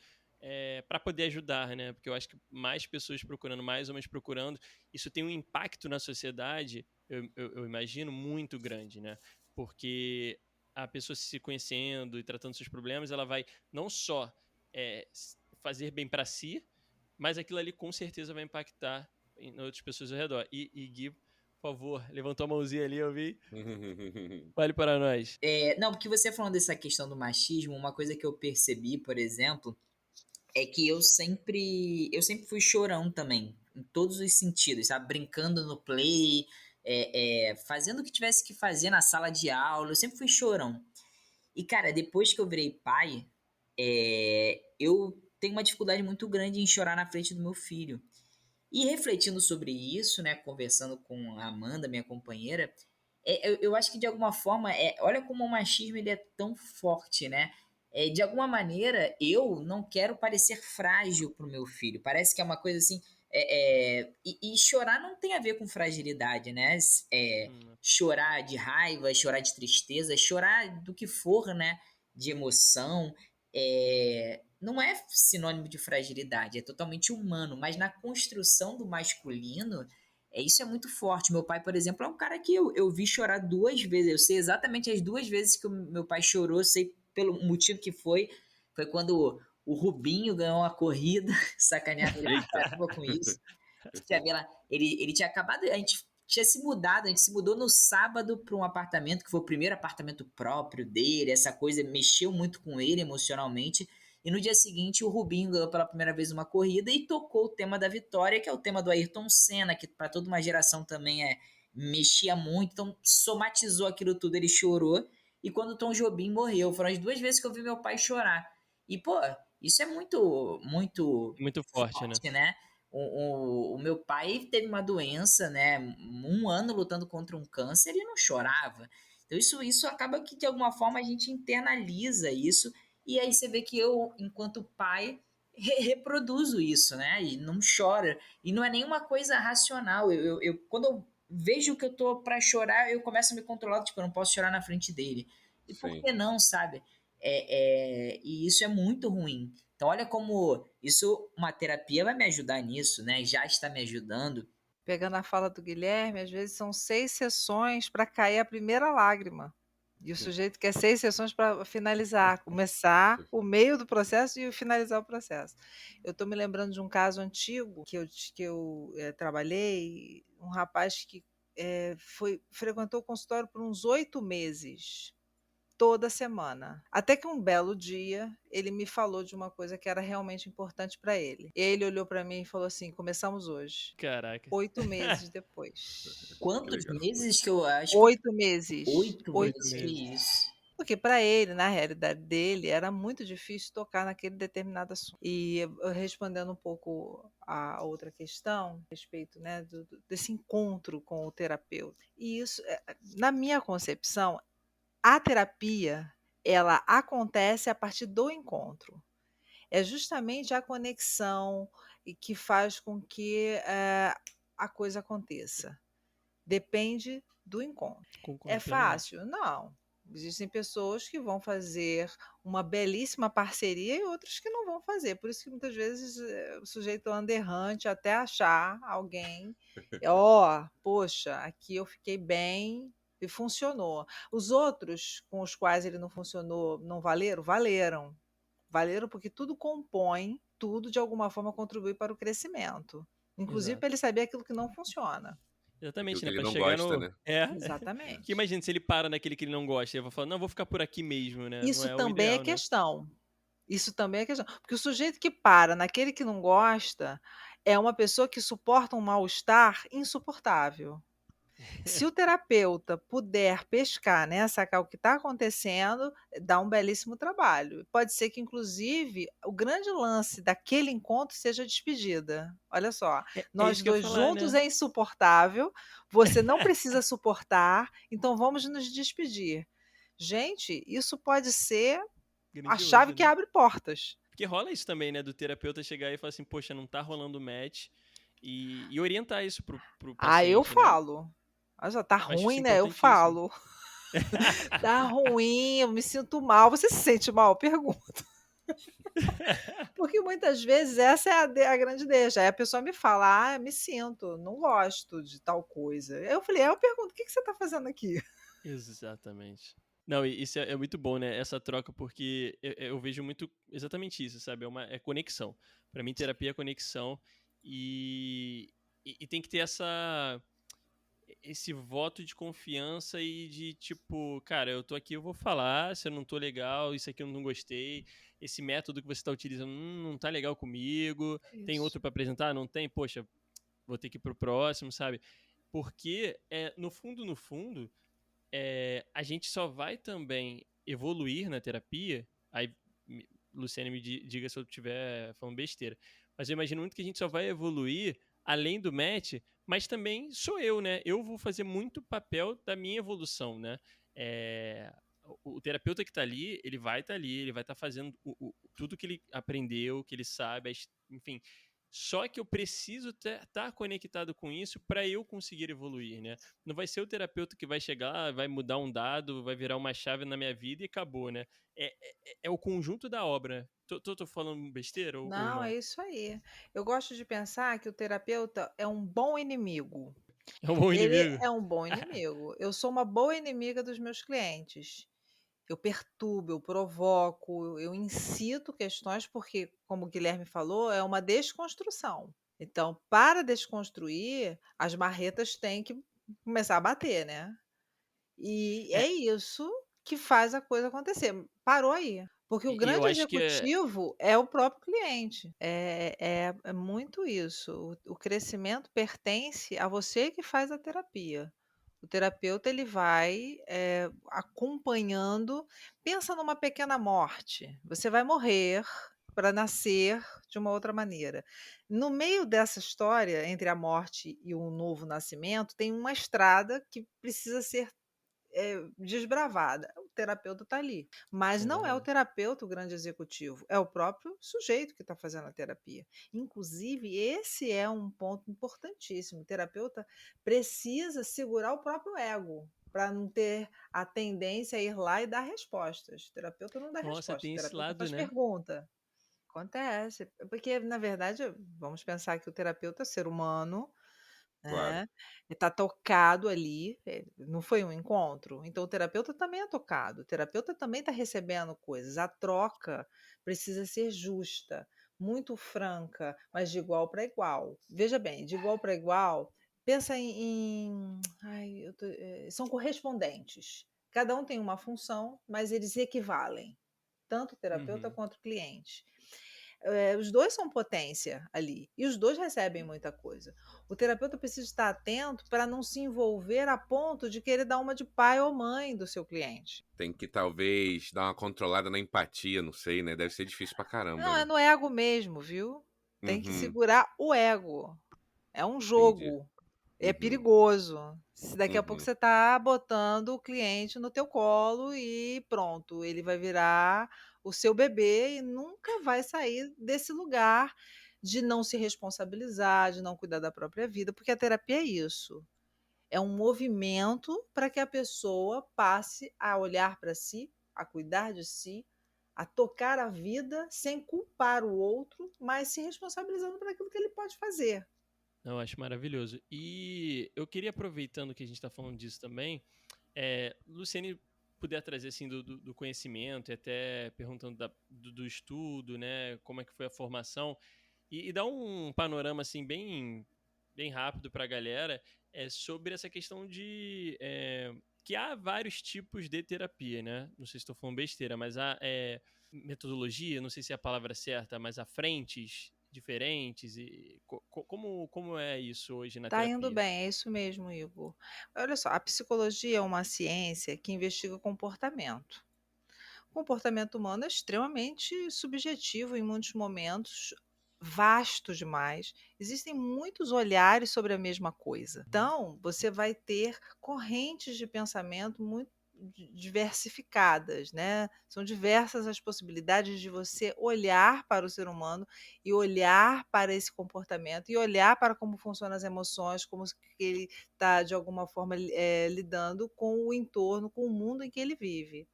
para poder ajudar, né? Porque eu acho que mais pessoas procurando, mais homens procurando, isso tem um impacto na sociedade, eu imagino, muito grande, né? Porque a pessoa se conhecendo e tratando seus problemas, ela vai não só fazer bem para si, mas aquilo ali com certeza vai impactar em outras pessoas ao redor. E Gui, por favor, levantou a mãozinha ali, eu vi. Fale para nós. Não, porque você falando dessa questão do machismo, uma coisa que eu percebi, por exemplo, é que eu sempre fui chorão também, em todos os sentidos, sabe? Brincando no play, fazendo o que tivesse que fazer na sala de aula, eu sempre fui chorão. E, cara, depois que eu virei pai, eu tenho uma dificuldade muito grande em chorar na frente do meu filho. E refletindo sobre isso, né, conversando com a Amanda, minha companheira, eu acho que de alguma forma, olha como o machismo ele é tão forte, né? De alguma maneira, eu não quero parecer frágil pro meu filho. Parece que é uma coisa assim. E chorar não tem a ver com fragilidade, né? Chorar de raiva, chorar de tristeza, chorar do que for, né? De emoção. Não é sinônimo de fragilidade, é totalmente humano. Mas na construção do masculino, isso é muito forte. Meu pai, por exemplo, é um cara que eu vi chorar 2 vezes. Eu sei exatamente as 2 vezes que o meu pai chorou, eu sei pelo motivo que foi. Foi quando o Rubinho ganhou uma corrida, sacaneado ele caramba com isso. Você vê lá, ele tinha acabado, a gente tinha se mudado, a gente se mudou no sábado para um apartamento, que foi o primeiro apartamento próprio dele, essa coisa mexeu muito com ele emocionalmente, e no dia seguinte o Rubinho ganhou pela primeira vez uma corrida e tocou o tema da vitória, que é o tema do Ayrton Senna, que para toda uma geração também mexia muito, então somatizou aquilo tudo, ele chorou, e quando o Tom Jobim morreu, foram as 2 vezes que eu vi meu pai chorar. E, pô, isso é muito, muito Muito forte, né? forte, né? O meu pai teve uma doença, né? 1 ano lutando contra um câncer e não chorava. Então, isso acaba que, de alguma forma, a gente internaliza isso. E aí você vê que eu, enquanto pai, reproduzo isso, né? E não chora. E não é nenhuma coisa racional. Quando eu vejo que eu tô pra chorar, eu começo a me controlar. Tipo, eu não posso chorar na frente dele. E por Sim. que não, sabe? E isso é muito ruim. Então, olha como uma terapia vai me ajudar nisso, né? Já está me ajudando. Pegando a fala do Guilherme, às vezes são 6 sessões para cair a primeira lágrima. E o sujeito quer 6 sessões para finalizar, começar o meio do processo e finalizar o processo. Eu estou me lembrando de um caso antigo que eu trabalhei, um rapaz que frequentou o consultório por uns 8 meses. Toda semana. Até que um belo dia, ele me falou de uma coisa que era realmente importante para ele. Ele olhou para mim e falou assim: começamos hoje. Caraca. 8 meses depois. Quantos legal. meses que eu acho? 8 meses. 8 8 meses, que meses. isso. Porque para ele, na realidade dele, era muito difícil tocar naquele determinado assunto. E respondendo um pouco a outra questão, a respeito, né, desse encontro com o terapeuta. E isso, na minha concepção, a terapia, ela acontece a partir do encontro. É justamente a conexão que faz com que a coisa aconteça. Depende do encontro. Concordo É plenamente. fácil? Não. Existem pessoas que vão fazer uma belíssima parceria e outras que não vão fazer. Por isso que muitas vezes o sujeito anda errante até achar alguém. Poxa, aqui eu fiquei bem e funcionou. Os outros com os quais ele não funcionou não valeram? Valeram. Valeram porque tudo compõe, tudo de alguma forma contribui para o crescimento. Inclusive Exato. para ele saber aquilo que não funciona. Exatamente, Aquilo né? que ele Pra não chegar gosta, no. né? Porque Exatamente. imagina se ele para naquele que ele não gosta. Ele vai falar, não, vou ficar por aqui mesmo, né? Não Isso é o também é ideal, né? questão. Isso também é questão. Porque o sujeito que para naquele que não gosta é uma pessoa que suporta um mal-estar insuportável. Se o terapeuta puder pescar, né, sacar o que está acontecendo, dá um belíssimo trabalho. Pode ser que, inclusive, o grande lance daquele encontro seja a despedida. Olha só, É nós isso que eu ia dois falar, juntos né? é insuportável, você não precisa suportar, então vamos nos despedir. Gente, isso pode ser a chave Grandioso, que né? abre portas. Porque rola isso também, né? Do terapeuta chegar e falar assim, poxa, não tá rolando match. E orientar isso pro Eu paciente, né? falo. Olha só, tá Eu acho isso ruim, né? Eu importantíssimo. falo. Tá ruim, eu me sinto mal. Você se sente mal? Pergunta. Porque muitas vezes essa é a grande deixa. Aí a pessoa me fala, me sinto, não gosto de tal coisa. Eu falei, eu pergunto, o que você está fazendo aqui? Exatamente. Não, e isso é muito bom, né? Essa troca, porque eu vejo muito exatamente isso, sabe? É conexão. Pra mim, terapia é conexão. E tem que ter esse voto de confiança e de tipo, cara, eu tô aqui, eu vou falar, se eu não tô legal, isso aqui eu não gostei, esse método que você tá utilizando não tá legal comigo, tem Isso. outro pra apresentar? Não tem? Poxa, vou ter que ir pro próximo, sabe? Porque, no fundo, a gente só vai também evoluir na terapia, aí, Luciane, me diga se eu estiver falando besteira, mas eu imagino muito que a gente só vai evoluir além do match, mas também sou eu, né? Eu vou fazer muito papel da minha evolução, né? O terapeuta que tá ali, ele vai estar ali, ele vai estar fazendo tudo que ele aprendeu, que ele sabe, enfim. Só que eu preciso estar conectado com isso para eu conseguir evoluir, né? Não vai ser o terapeuta que vai chegar, vai mudar um dado, vai virar uma chave na minha vida e acabou, né? É o conjunto da obra. Tô falando besteira ou Não, é não? isso aí. Eu gosto de pensar que o terapeuta é um bom inimigo. É um bom Ele inimigo? é um bom inimigo. Eu sou uma boa inimiga dos meus clientes. Eu perturbo, eu provoco, eu incito questões, porque, como o Guilherme falou, é uma desconstrução. Então, para desconstruir, as marretas têm que começar a bater, né? E É, é isso que faz a coisa acontecer. Parou aí. Porque o e eu grande acho que executivo é o próprio cliente. É muito isso. O crescimento pertence a você que faz a terapia. O terapeuta ele vai acompanhando. Pensa numa pequena morte. Você vai morrer para nascer de uma outra maneira. No meio dessa história, entre a morte e o novo nascimento, tem uma estrada que precisa ser desbravada. O terapeuta está ali. Mas é não é o verdade. terapeuta o grande executivo, é o próprio sujeito que está fazendo a terapia. Inclusive, esse é um ponto importantíssimo. O terapeuta precisa segurar o próprio ego para não ter a tendência a ir lá e dar respostas. O terapeuta não dá Nossa, resposta, o tem esse terapeuta lado, faz né? pergunta. Acontece. Porque, na verdade, vamos pensar que o terapeuta é ser humano, Claro. né, ele tá tocado ali, não foi um encontro? Então o terapeuta também é tocado, o terapeuta também está recebendo coisas, a troca precisa ser justa, muito franca, mas de igual para igual. Veja bem, de igual para igual, pensa ai, são correspondentes, cada um tem uma função, mas eles equivalem, tanto o terapeuta Uhum. quanto o cliente. Os dois são potência ali e os dois recebem muita coisa. O terapeuta precisa estar atento para não se envolver a ponto de querer dar uma de pai ou mãe do seu cliente. Tem que talvez dar uma controlada na empatia, não sei, né? Deve ser difícil pra caramba, Não, é né? no ego mesmo, viu? Tem que Uhum, segurar o ego. É um entendi. jogo. É Uhum, perigoso. Se daqui a pouco uhum. você está botando o cliente no teu colo e pronto, ele vai virar o seu bebê e nunca vai sair desse lugar de não se responsabilizar, de não cuidar da própria vida, porque a terapia é isso. É um movimento para que a pessoa passe a olhar para si, a cuidar de si, a tocar a vida sem culpar o outro, mas se responsabilizando por aquilo que ele pode fazer. Eu acho maravilhoso. E eu queria, aproveitando que a gente está falando disso também, Luciane puder trazer assim do conhecimento e até perguntando do estudo, né, como é que foi a formação e dar um panorama assim bem rápido para a galera sobre essa questão de que há vários tipos de terapia, né? Não sei se estou falando besteira, mas há metodologia, não sei se é a palavra certa, mas há frentes diferentes e como é isso hoje na Tá indo terapia? bem, é isso mesmo, Igor. Olha só, a psicologia é uma ciência que investiga o comportamento. O comportamento humano é extremamente subjetivo em muitos momentos, vasto demais. Existem muitos olhares sobre a mesma coisa. Então, você vai ter correntes de pensamento muito diversificadas, né? São diversas as possibilidades de você olhar para o ser humano e olhar para esse comportamento e olhar para como funcionam as emoções, como que ele está de alguma forma lidando com o entorno, com o mundo em que ele vive.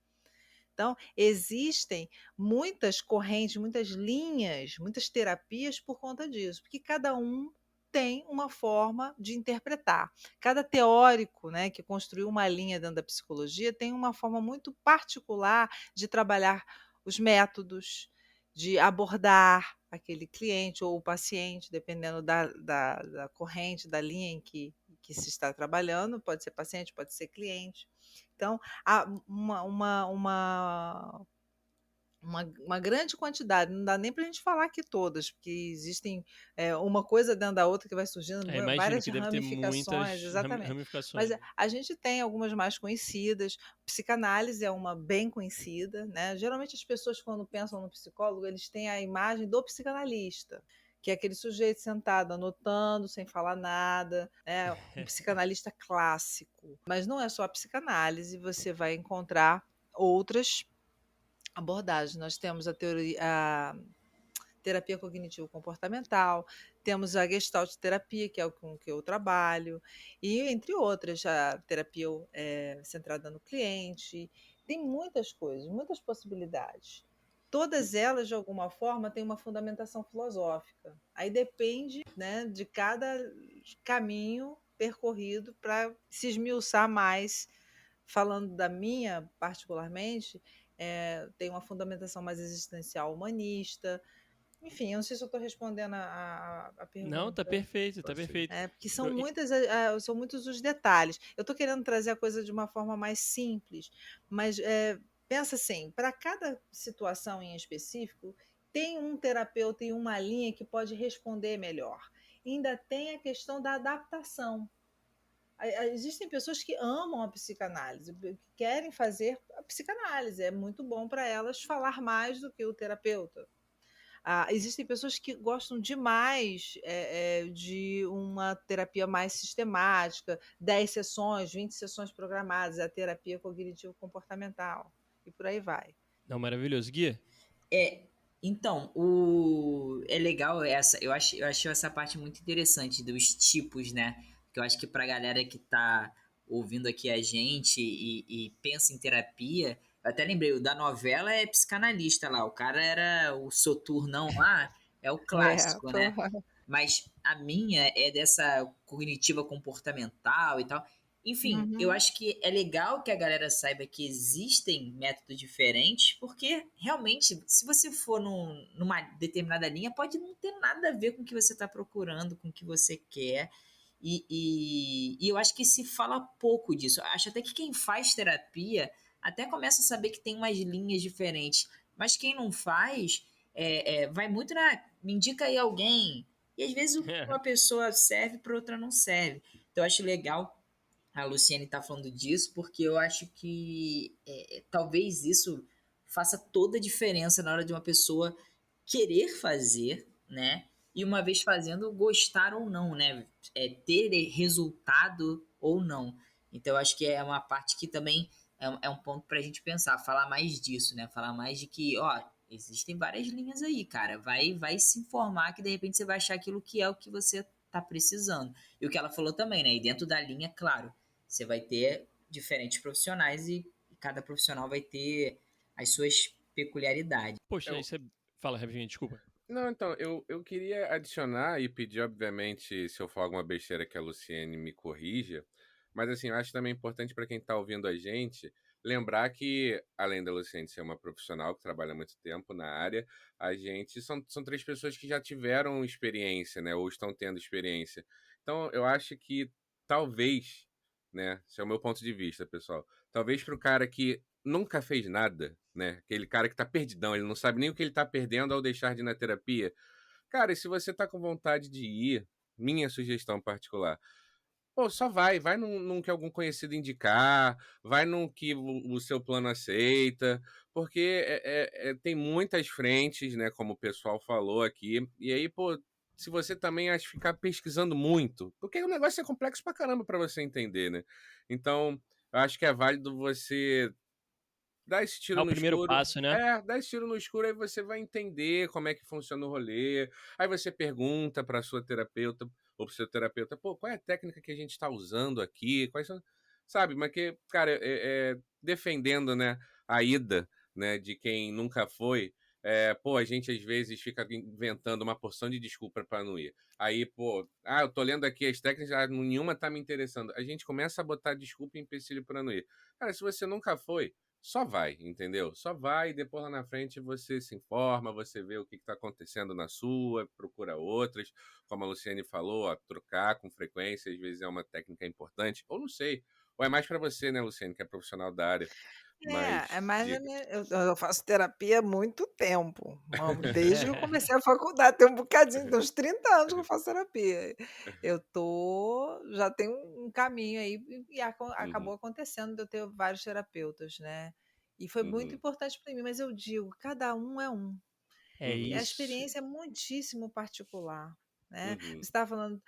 Então, existem muitas correntes, muitas linhas, muitas terapias por conta disso, porque cada um tem uma forma de interpretar. Cada teórico, né, que construiu uma linha dentro da psicologia tem uma forma muito particular de trabalhar os métodos, de abordar aquele cliente ou o paciente, dependendo da corrente, da linha em que se está trabalhando, pode ser paciente, pode ser cliente. Então, há uma grande quantidade, não dá nem para a gente falar aqui todas, porque existem uma coisa dentro da outra que vai surgindo, Imagino várias que deve ter ramificações, muitas exatamente. Mas ramificações. a gente tem algumas mais conhecidas, psicanálise é uma bem conhecida, né? Geralmente as pessoas quando pensam no psicólogo, eles têm a imagem do psicanalista, que é aquele sujeito sentado anotando, sem falar nada, né? Um psicanalista clássico. Mas não é só a psicanálise, você vai encontrar outras abordagens. Nós temos a terapia cognitivo-comportamental, temos a Gestalt terapia, que é o com que eu trabalho, e entre outras, a terapia centrada no cliente. Tem muitas coisas, muitas possibilidades. Todas elas, de alguma forma, têm uma fundamentação filosófica. Aí depende, né, de cada caminho percorrido para se esmiuçar mais. Falando da minha, particularmente, tem uma fundamentação mais existencial humanista, Enfim, eu não sei se eu estou respondendo a pergunta. Não, tá perfeito, tá Assim. perfeito. Porque são Eu- muitos os detalhes. Eu estou querendo trazer a coisa de uma forma mais simples, mas pensa assim, para cada situação em específico, tem um terapeuta e uma linha que pode responder melhor. Ainda tem a questão da adaptação. Existem pessoas que amam a psicanálise, que querem fazer a psicanálise. É muito bom para elas falar mais do que o terapeuta. Existem pessoas que gostam demais de uma terapia mais sistemática, 10 sessões, 20 sessões programadas, a terapia cognitivo-comportamental, e por aí vai. Não, maravilhoso. Guia? Então, é legal eu achei essa parte muito interessante dos tipos, né? Que eu acho que pra galera que tá ouvindo aqui a gente e pensa em terapia, eu até lembrei, o da novela é psicanalista lá, o cara era o soturnão lá, é o clássico, né? Mas a minha é dessa cognitiva comportamental e tal. Enfim, eu acho que é legal que a galera saiba que existem métodos diferentes, porque realmente, se você for numa determinada linha, pode não ter nada a ver com o que você está procurando, com o que você quer. E eu acho que se fala pouco disso. Eu acho até que quem faz terapia até começa a saber que tem umas linhas diferentes. Mas quem não faz, vai muito na. Me indica aí alguém. E às vezes uma pessoa serve, para outra não serve. Então eu acho legal a Luciane estar falando disso, porque eu acho que talvez isso faça toda a diferença na hora de uma pessoa querer fazer, né? E uma vez fazendo, gostar ou não, né? Ter resultado ou não. Então, eu acho que é uma parte que também é um ponto para a gente pensar, falar mais disso, né? Falar mais de que, ó, existem várias linhas aí, cara. Vai se informar que de repente você vai achar aquilo que é o que você tá precisando. E o que ela falou também, né? E dentro da linha, claro, você vai ter diferentes profissionais e cada profissional vai ter as suas peculiaridades. Poxa, Eu, isso é... Fala, rapidinho, desculpa. Não, então, eu queria adicionar e pedir, obviamente, se eu for alguma besteira que a Luciene me corrija, mas assim, eu acho também importante para quem está ouvindo a gente lembrar que, além da Luciene ser uma profissional que trabalha há muito tempo na área, a gente são três pessoas que já tiveram experiência, né, ou estão tendo experiência. Então, eu acho que talvez, né, esse é o meu ponto de vista, pessoal, talvez para o cara que nunca fez nada, né? Aquele cara que tá perdidão, ele não sabe nem o que ele tá perdendo ao deixar de ir na terapia. Cara, e se você tá com vontade de ir, minha sugestão particular, pô, só vai num que algum conhecido indicar, vai num que o seu plano aceita, porque tem muitas frentes, né, como o pessoal falou aqui, e aí, pô, se você também acha ficar pesquisando muito, porque o negócio é complexo pra caramba pra você entender, né? Então, eu acho que é válido você dá esse Dá tiro o no primeiro escuro. passo, né? Dá esse tiro no escuro, aí você vai entender como é que funciona o rolê. Aí você pergunta para sua terapeuta ou pro seu terapeuta, pô, qual é a técnica que a gente está usando aqui? Quais são. Sabe, mas que, cara, defendendo, né, a ida, né, de quem nunca foi. Pô, a gente às vezes fica inventando uma porção de desculpa para não ir. Aí, pô, eu tô lendo aqui as técnicas, nenhuma tá me interessando. A gente começa a botar desculpa e empecilho para não ir. Cara, se você nunca foi, só vai, entendeu? Só vai e depois lá na frente você se informa, você vê o que está acontecendo na sua, procura outras, como a Luciane falou, ó, trocar com frequência, às vezes é uma técnica importante, ou não sei, ou é mais para você, né, Luciane, que é profissional da área, É mas mais diga. eu faço terapia há muito tempo, desde que eu comecei a faculdade, tem um bocadinho, tem uns 30 anos que eu faço terapia. Já tenho um caminho aí e Uhum, acabou acontecendo de eu ter vários terapeutas, né. E foi muito uhum, importante para mim, mas eu digo, cada um é um. É uhum, A isso. experiência é muitíssimo particular, né. Você uhum. estava falando,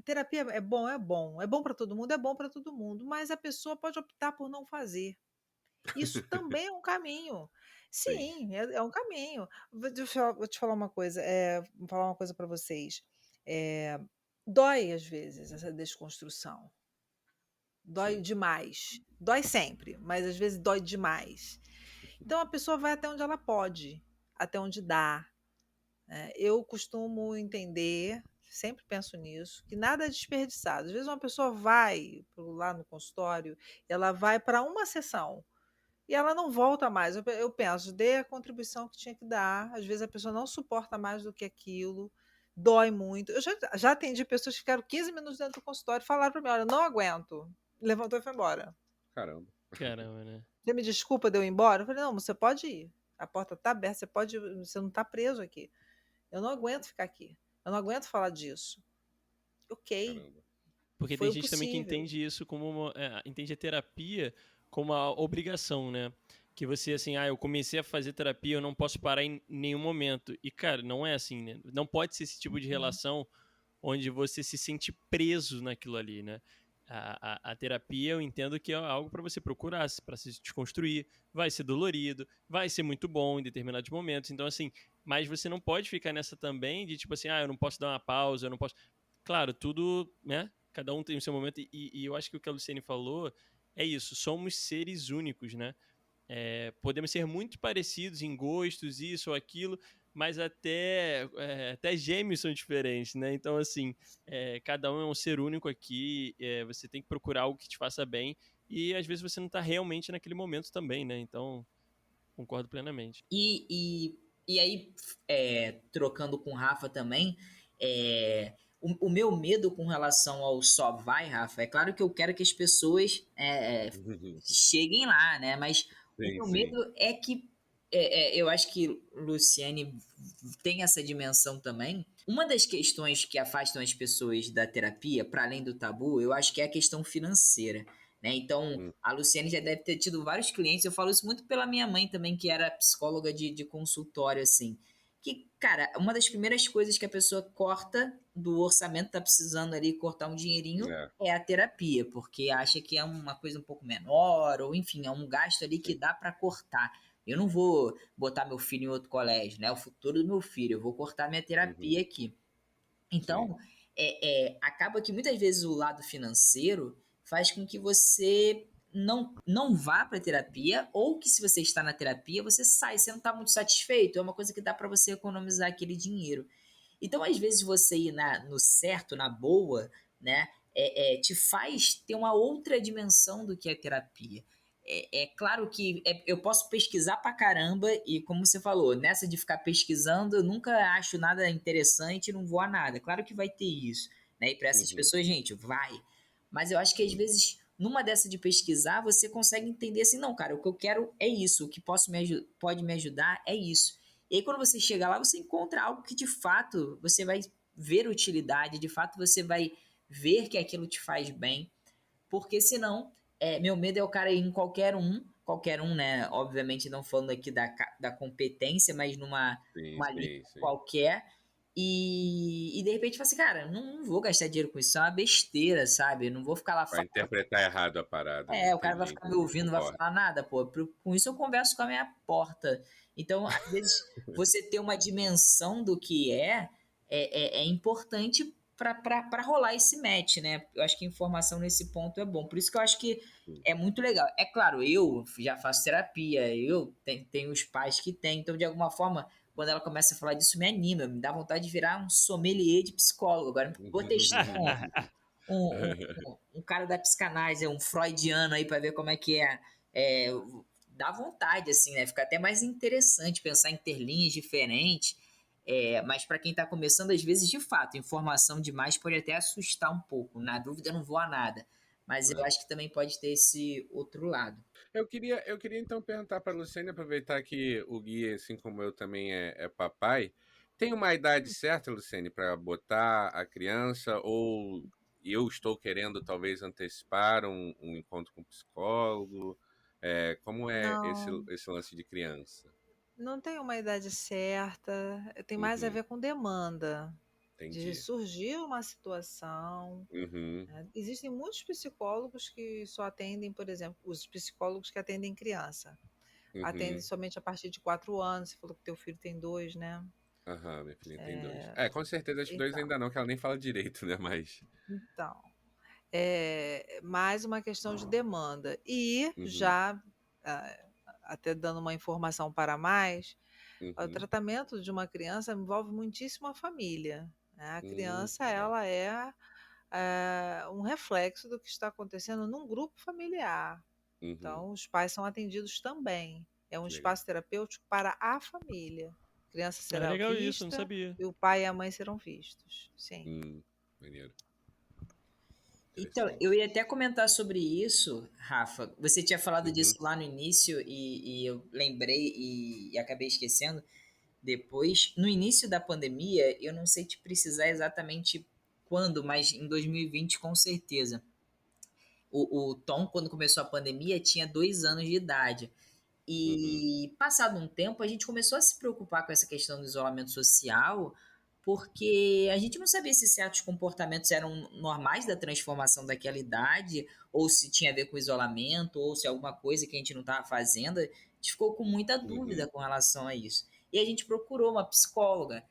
terapia é bom para todo mundo, é bom para todo mundo, mas a pessoa pode optar por não fazer. Isso também é um caminho. Sim, Sim, é um caminho. Vou te falar uma coisa, vou falar uma coisa para vocês. Eh, Dói às vezes essa desconstrução. Dói sim, demais. Dói sempre, mas às vezes dói demais. Então a pessoa vai até onde ela pode, até onde dá. Eu costumo entender, sempre penso nisso, que nada é desperdiçado. Às vezes uma pessoa vai lá no consultório, ela vai para uma sessão. e ela não volta mais. Eu penso, dei a contribuição que tinha que dar. Às vezes a pessoa não suporta mais do que aquilo, dói muito. Eu já atendi pessoas que ficaram 15 minutos dentro do consultório e falaram para mim: olha, não aguento. Levantou e foi embora. Caramba. Caramba, né? Você me desculpa de eu ir embora? Eu falei: não, você pode ir. A porta está aberta, você não está preso aqui. Eu não aguento ficar aqui. Eu não aguento falar disso. Ok, Caramba. Porque foi tem o gente também que possível. entende isso como entende a terapia como uma obrigação, né? Que você, assim, eu comecei a fazer terapia, eu não posso parar em nenhum momento. E, cara, não é assim, né? Não pode ser esse tipo de relação onde você se sente preso naquilo ali, né? A terapia, eu entendo que é algo para você procurar, para se desconstruir. Vai ser dolorido, vai ser muito bom em determinados momentos. Então, assim, mas você não pode ficar nessa também de tipo assim, eu não posso dar uma pausa, eu não posso. Claro, tudo, né? Cada um tem o seu momento. E eu acho que o que a Luciene falou é isso. Somos seres únicos, né? Podemos ser muito parecidos em gostos, isso ou aquilo, mas até gêmeos são diferentes, né? Então, assim, cada um é um ser único aqui, você tem que procurar algo que te faça bem, e às vezes você não está realmente naquele momento também, né? Então, concordo plenamente. E aí, trocando com o Rafa também, o meu medo com relação ao só vai, Rafa, é claro que eu quero que as pessoas cheguem lá, né? Mas o Sim, meu sim. medo é que eu acho que Luciane tem essa dimensão também. Uma das questões que afastam as pessoas da terapia, para além do tabu, eu acho que é a questão financeira. Né? Então, a Luciane já deve ter tido vários clientes. Eu falo isso muito pela minha mãe também, que era psicóloga de consultório, assim. Que, cara, uma das primeiras coisas que a pessoa corta do orçamento, tá precisando ali cortar um dinheirinho, é a terapia, porque acha que é uma coisa um pouco menor, ou enfim, é um gasto ali que dá para cortar. Eu não vou botar meu filho em outro colégio, né? É o futuro do meu filho, eu vou cortar minha terapia aqui. Então, acaba que muitas vezes o lado financeiro faz com que você não vá para terapia, ou que se você está na terapia, você sai, você não está muito satisfeito, é uma coisa que dá para você economizar aquele dinheiro. Então, às vezes, você ir no certo, na boa, né, te faz ter uma outra dimensão do que é terapia. É claro que eu posso pesquisar pra caramba e, como você falou, nessa de ficar pesquisando, eu nunca acho nada interessante e não vou a nada. Claro que vai ter isso, né? E para essas pessoas, gente, vai. Mas eu acho que às vezes, numa dessa de pesquisar, você consegue entender assim, não, cara, o que eu quero é isso, o que pode me ajudar é isso. E aí, quando você chega lá, você encontra algo que de fato você vai ver utilidade, de fato você vai ver que aquilo te faz bem, porque senão, meu medo é o cara ir em qualquer um, né? Obviamente não falando aqui da competência, mas numa linha Sim. qualquer, e de repente fala assim, cara, não vou gastar dinheiro com isso, isso é uma besteira, sabe? Eu não vou ficar lá Vai falando. interpretar errado a parada, né? O cara vai ficar me Entendi, ouvindo, não vai concordo. falar nada, pô. Com isso eu converso com a minha porta. Então, às vezes, você ter uma dimensão do que é importante para rolar esse match, né? Eu acho que a informação nesse ponto é bom. Por isso que eu acho que é muito legal. É claro, eu já faço terapia, eu tenho os pais que têm, então, de alguma forma, quando ela começa a falar disso, me anima, me dá vontade de virar um sommelier de psicólogo. Agora, vou testar um, um cara da psicanálise, um freudiano aí para ver como é que é. Dá vontade, assim, né? Fica até mais interessante pensar em ter linhas diferentes. Mas para quem está começando, às vezes, de fato, informação demais pode até assustar um pouco. Na dúvida, eu não vou a nada. Mas eu acho que também pode ter esse outro lado. Eu queria então perguntar para a Luciane, aproveitar que o Gui, assim como eu, também é papai. Tem uma idade certa, Luciane, para botar a criança? Ou eu estou querendo talvez antecipar um encontro com um psicólogo? Como é Não, esse lance de criança? não tem uma idade certa, tem mais a Uhum, ver com demanda, de entendi. surgir uma situação. Uhum, Existem muitos psicólogos que só atendem, por exemplo, os psicólogos que atendem criança. Atendem uhum. somente a partir de 4 anos. Você falou que teu filho tem 2, né? Aham, minha filhinha tem 2. É, Com certeza acho que 2 então, ainda não, que ela nem fala direito, né? Mas. então, é mais uma questão de demanda. E Uhum, já, ah, até dando uma informação para mais, o uhum. tratamento de uma criança envolve muitíssimo a família, né? A criança, Legal. ela é um reflexo do que está acontecendo num grupo familiar. Uhum. Então, os pais são atendidos também. É um Legal. espaço terapêutico para a família. A criança Ah, será legal isso, não vista sabia. e o pai e a mãe serão vistos. Sim. Maneiro. Então, Interessante. eu ia até comentar sobre isso, Rafa. Você tinha falado disso Uhum. lá no início e eu lembrei e acabei esquecendo depois. No início da pandemia, eu não sei te precisar exatamente quando, mas em 2020 com certeza. O Tom, quando começou a pandemia, tinha 2 anos de idade. Uhum. E passado um tempo, a gente começou a se preocupar com essa questão do isolamento social, porque a gente não sabia se certos comportamentos eram normais da transformação daquela idade, ou se tinha a ver com isolamento, ou se alguma coisa que a gente não estava fazendo. A gente ficou com muita dúvida Uhum. com relação a isso. E a gente procurou uma psicóloga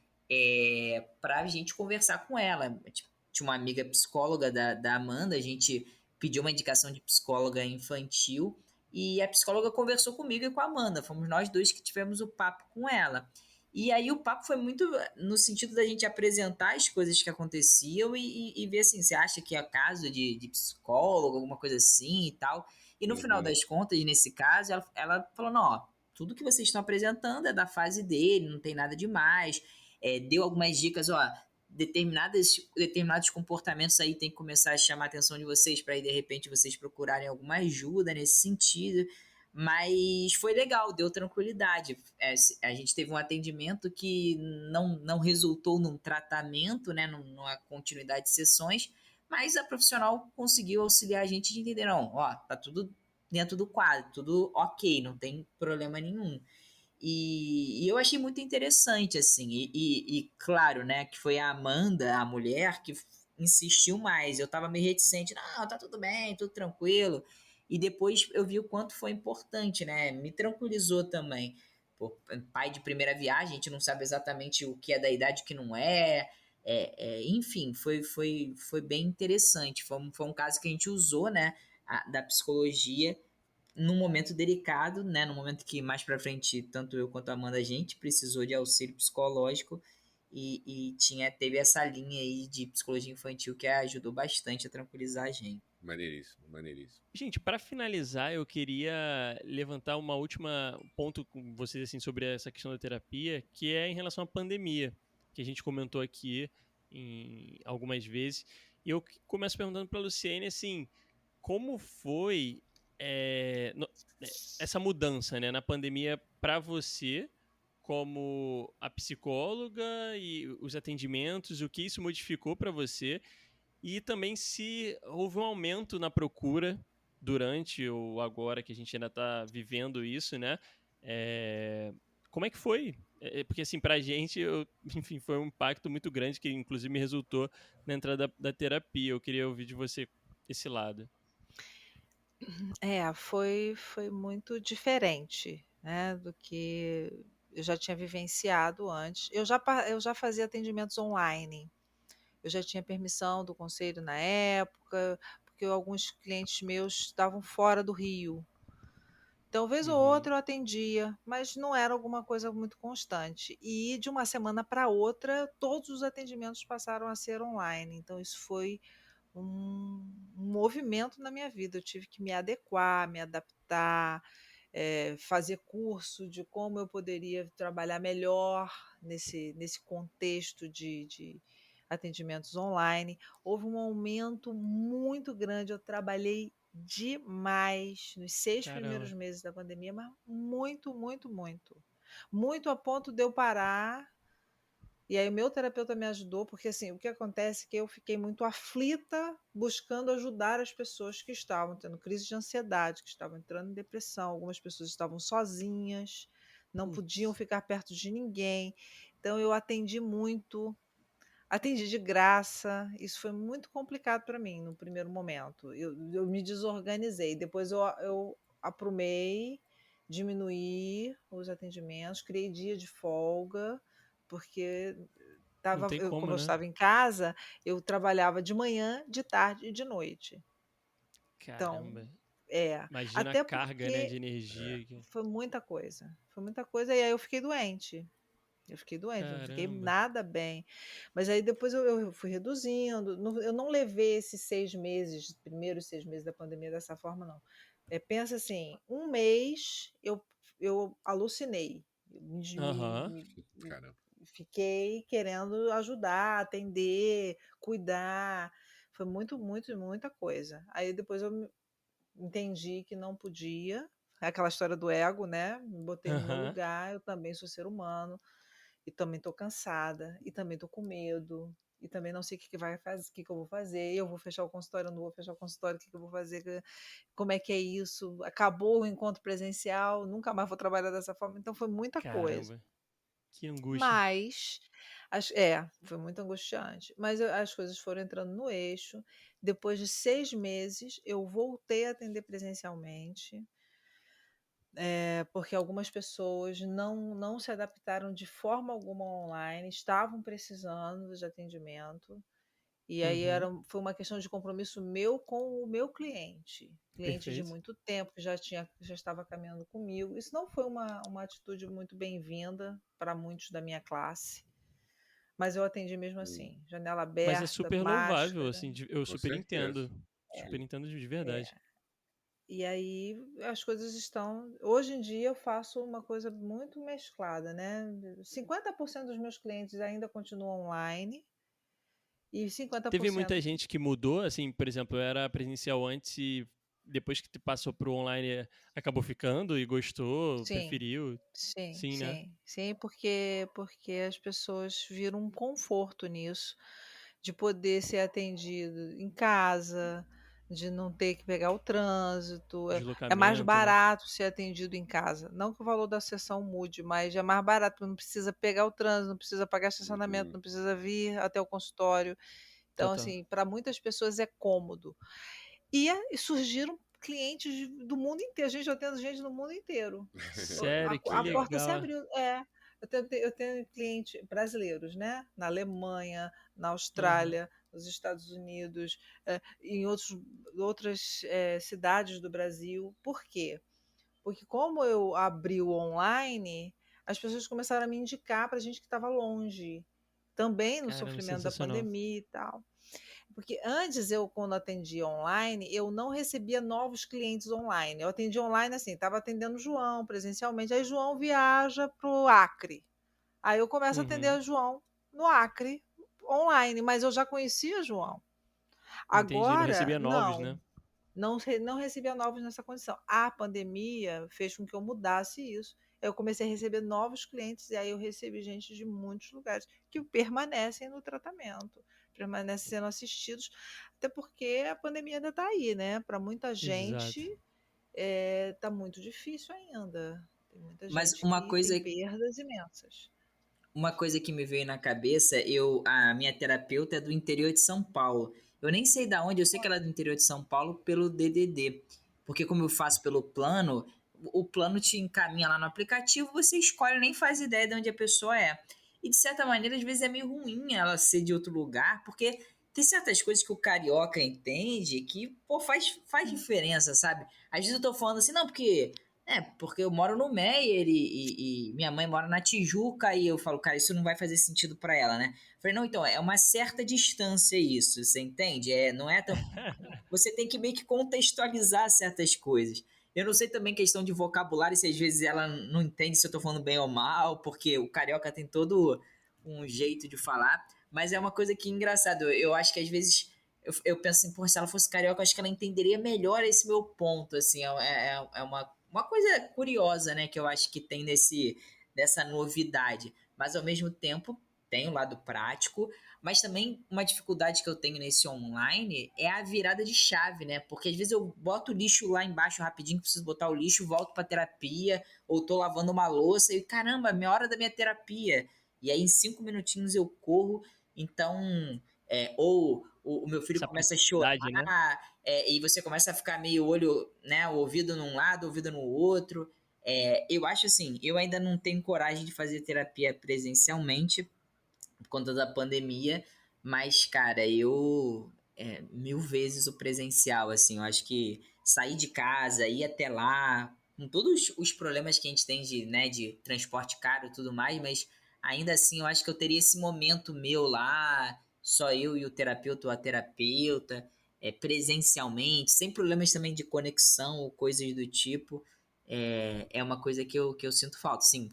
para a gente conversar com ela. Tinha uma amiga psicóloga da Amanda, a gente pediu uma indicação de psicóloga infantil e a psicóloga conversou comigo e com a Amanda. Fomos nós dois que tivemos o papo com ela. E aí o papo foi muito no sentido da gente apresentar as coisas que aconteciam e ver assim, você acha que é caso de psicólogo, alguma coisa assim e tal. E no final Uhum. das contas, nesse caso, ela falou, não, ó, tudo que vocês estão apresentando é da fase dele, não tem nada demais. Deu algumas dicas, ó, determinados comportamentos aí tem que começar a chamar a atenção de vocês para aí de repente vocês procurarem alguma ajuda nesse sentido. Mas foi legal, deu tranquilidade. A gente teve um atendimento que não resultou num tratamento, né, numa continuidade de sessões, mas a profissional conseguiu auxiliar a gente de entender, não, ó, tá tudo dentro do quadro, tudo ok, não tem problema nenhum. E eu achei muito interessante, assim, e claro, né, que foi a Amanda, a mulher, que insistiu mais. Eu tava meio reticente, não, tá tudo bem, tudo tranquilo. E depois eu vi o quanto foi importante, né, me tranquilizou também. Pô, pai de primeira viagem, a gente não sabe exatamente o que é da idade, o que não é. Enfim, foi bem interessante. Foi um caso que a gente usou, né, da psicologia num momento delicado, né? No momento que mais para frente, tanto eu quanto a Amanda, a gente precisou de auxílio psicológico e teve essa linha aí de psicologia infantil que ajudou bastante a tranquilizar a gente. Maneiríssimo, maneiríssimo. Gente, para finalizar, eu queria levantar uma última ponto com vocês assim sobre essa questão da terapia, que é em relação à pandemia, que a gente comentou aqui em algumas vezes. E eu começo perguntando para a Luciene assim, como foi essa mudança, né, na pandemia para você, como a psicóloga e os atendimentos, o que isso modificou para você? E também se houve um aumento na procura durante ou agora que a gente ainda está vivendo isso, né? Como é que foi? Porque, assim, pra gente, enfim, foi um impacto muito grande que, inclusive, me resultou na entrada da terapia. Eu queria ouvir de você esse lado. Foi muito diferente, né, do que eu já tinha vivenciado antes. Eu já fazia atendimentos online. Eu já tinha permissão do conselho na época, porque alguns clientes meus estavam fora do Rio. Então, vez ou Uhum. outra eu atendia, mas não era alguma coisa muito constante. E de uma semana para outra, todos os atendimentos passaram a ser online. Então, isso foi um movimento na minha vida. Eu tive que me adequar, me adaptar, fazer curso de como eu poderia trabalhar melhor nesse contexto de atendimentos online. Houve um aumento muito grande. Eu trabalhei demais nos 6 primeiros Caramba. meses da pandemia, mas muito, muito, muito. Muito a ponto de eu parar. E aí o meu terapeuta me ajudou, porque assim, o que acontece é que eu fiquei muito aflita buscando ajudar as pessoas que estavam tendo crise de ansiedade, que estavam entrando em depressão, algumas pessoas estavam sozinhas, não podiam Putz. ficar perto de ninguém. Então eu atendi muito, atendi de graça. Isso foi muito complicado para mim no primeiro momento. Eu me desorganizei. Depois eu aprumei, diminuí os atendimentos, criei dia de folga, porque Não tem como como, eu né? estava em casa, eu trabalhava de manhã, de tarde e de noite. Então, Caramba. Imagina a até carga, né, porque de energia. foi muita coisa. Foi muita coisa, e aí eu fiquei doente. Eu fiquei doente, não fiquei Caramba. nada bem. Mas aí depois eu fui reduzindo. Eu não levei esses 6 meses, primeiros 6 meses da pandemia dessa forma, não. Pensa assim, um mês eu alucinei. Aham. Caramba. Fiquei querendo ajudar, atender, cuidar. Foi muita coisa. Aí depois eu entendi que não podia. É aquela história do ego, né? Me botei no meu Aham. lugar, eu também sou ser humano, e também estou cansada, e também estou com medo, e também não sei o que vai fazer, o que eu vou fazer. Eu vou fechar o consultório, eu não vou fechar o consultório, o que eu vou fazer, como é que é isso? Acabou o encontro presencial, nunca mais vou trabalhar dessa forma. Então foi muita coisa. Caramba. Que angústia. Mas, foi muito angustiante. Mas as coisas foram entrando no eixo. Depois de 6 meses, eu voltei a atender presencialmente, porque algumas pessoas não se adaptaram de forma alguma ao online, estavam precisando de atendimento. E aí Uhum. foi uma questão de compromisso meu com o meu cliente. Cliente de Perfeito. muito tempo, que já estava caminhando comigo. Isso não foi uma atitude muito bem-vinda para muitos da minha classe, mas eu atendi mesmo assim. Janela Mas é aberta, super louvável, máscara. assim, eu Com super certeza. entendo. Super entendo de verdade. E aí as coisas estão. Hoje em dia eu faço uma coisa muito mesclada, né? 50% dos meus clientes ainda continuam online e Teve muita 50%. gente que mudou, assim, por exemplo, era presencial antes e depois que passou pro online acabou ficando e gostou, Sim, preferiu. sim, Sim, né? sim, sim, porque as pessoas viram um conforto nisso, de poder ser atendido em casa, de não ter que pegar o trânsito. É mais Deslocamento, né? barato ser atendido em casa. Não que o valor da sessão mude, mas é mais barato, não precisa pegar o trânsito, não precisa pagar estacionamento, Uhum. não precisa vir até o consultório. Então, Total. assim, para muitas pessoas é cômodo. E surgiram clientes do mundo inteiro. Gente, eu atendo gente do mundo inteiro. Sério, que A porta se legal. abriu. Eu tenho clientes brasileiros, né? Na Alemanha, na Aham. Austrália, nos Estados Unidos, em outras cidades do Brasil. Por quê? Porque como eu abri o online, as pessoas começaram a me indicar para gente que estava longe. Também no Caramba, sofrimento da sensacional. pandemia e tal. Porque antes quando atendia online, eu não recebia novos clientes online. Eu atendia online assim, estava atendendo o João presencialmente. Aí João viaja para o Acre. Aí eu começo a atender Uhum. o João no Acre, online, mas eu já conhecia João. Entendi, não Agora, recebia novos, né? não recebia novos nessa condição. A pandemia fez com que eu mudasse isso. Eu comecei a receber novos clientes e aí eu recebi gente de muitos lugares que permanecem no tratamento, permanecem sendo assistidos, até porque a pandemia ainda está aí, né? Para muita Exato. gente está muito difícil ainda. Tem muita Mas gente que tem perdas imensas. uma coisa que me veio na cabeça, a minha terapeuta é do interior de São Paulo. Eu nem sei da onde, eu sei que ela é do interior de São Paulo pelo DDD. Porque como eu faço pelo plano, o plano te encaminha lá no aplicativo, você escolhe, nem faz ideia de onde a pessoa é. E de certa maneira, às vezes é meio ruim ela ser de outro lugar, porque tem certas coisas que o carioca entende que, pô, faz diferença, sabe? Às vezes eu tô falando assim, não, porque eu moro no Meier e minha mãe mora na Tijuca e eu falo, cara, isso não vai fazer sentido pra ela, né? Falei, não, então, é uma certa distância isso, você entende? Não é tão... Você tem que meio que contextualizar certas coisas. Eu não sei também questão de vocabulário, se às vezes ela não entende se eu tô falando bem ou mal, porque o carioca tem todo um jeito de falar, mas é uma coisa que é engraçado. Eu acho que às vezes eu penso assim, pô, se ela fosse carioca, eu acho que ela entenderia melhor esse meu ponto, assim, é uma coisa curiosa, né, que eu acho que tem dessa novidade, mas ao mesmo tempo tem o lado prático, mas também uma dificuldade que eu tenho nesse online é a virada de chave, né? Porque às vezes eu boto o lixo lá embaixo rapidinho, preciso botar o lixo, volto pra terapia, ou tô lavando uma louça e caramba, minha hora da minha terapia. E aí em 5 minutinhos eu corro, então, ou o meu filho Essa começa a chorar, praticidade, né? e você começa a ficar meio olho, né, o ouvido num lado, o ouvido no outro. Eu acho assim, eu ainda não tenho coragem de fazer terapia presencialmente, por conta da pandemia, mas, cara, mil vezes o presencial, assim, eu acho que sair de casa, ir até lá, com todos os problemas que a gente tem de, né, de transporte caro e tudo mais, mas ainda assim eu acho que eu teria esse momento meu lá, só eu e o terapeuta ou a terapeuta, presencialmente, sem problemas também de conexão ou coisas do tipo. É uma coisa que eu sinto falta. Assim,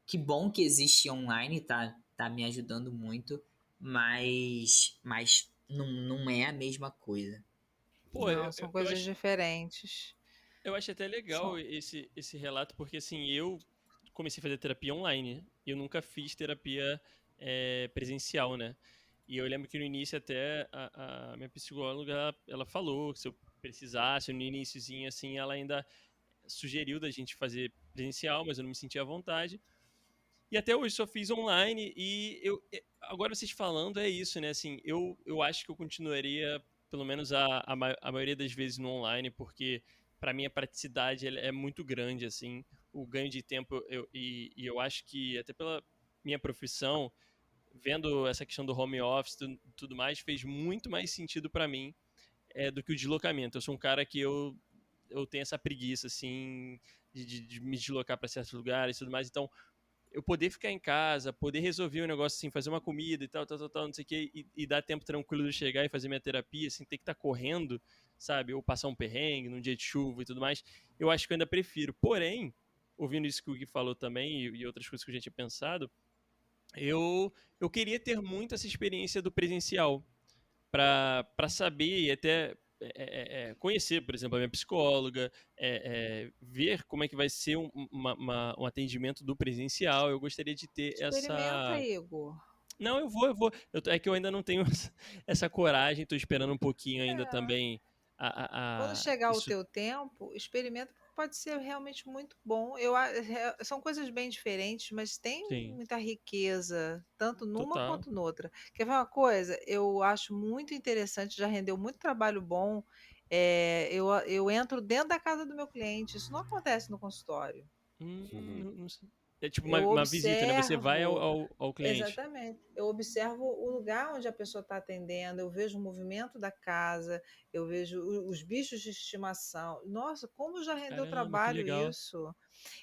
que bom que existe online, tá me ajudando muito, mas não é a mesma coisa. Pô, Não, são eu coisas acho, diferentes. eu acho até legal São... esse relato, porque assim, eu comecei a fazer terapia online. Eu nunca fiz terapia presencial, né? E eu lembro que no início até a minha psicóloga, ela falou que se eu precisasse, no iniciozinho assim, ela ainda sugeriu da gente fazer presencial, mas eu não me sentia à vontade. E até hoje só fiz online e agora vocês falando é isso, né? Assim, eu acho que eu continuaria pelo menos a maioria das vezes no online, porque para mim a praticidade ela é muito grande, assim, o ganho de tempo e eu acho que até pela minha profissão, vendo essa questão do home office e tudo mais, fez muito mais sentido para mim do que o deslocamento. Eu sou um cara que eu tenho essa preguiça, assim, de me deslocar para certos lugares e tudo mais, então eu poder ficar em casa, poder resolver um negócio assim, fazer uma comida e tal, não sei o que, e dar tempo tranquilo de chegar e fazer minha terapia, sem ter que estar correndo, sabe? Ou passar um perrengue num dia de chuva e tudo mais, eu acho que eu ainda prefiro. Porém, ouvindo isso que o Gui falou também e outras coisas que eu já tinha pensado, eu queria ter muito essa experiência do presencial para saber e até conhecer, por exemplo, a minha psicóloga, ver como é que vai ser um atendimento do presencial. Eu gostaria de ter Experimenta, essa. Igor. Não, eu vou. É que eu ainda não tenho essa coragem, estou esperando um pouquinho ainda também. Quando chegar o Isso. teu tempo, experimenta, porque pode ser realmente muito bom. São coisas bem diferentes, mas tem Sim, muita riqueza, tanto numa total. quanto noutra. Quer ver uma coisa? Eu acho muito interessante, já rendeu muito trabalho bom. Eu entro dentro da casa do meu cliente. Isso não acontece no consultório. Não sei. É tipo Eu uma visita, né? Você vai observo. ao cliente. Exatamente. Eu observo o lugar onde a pessoa está atendendo, eu vejo o movimento da casa, eu vejo os bichos de estimação. Nossa, como já rendeu Caramba, que trabalho legal. isso?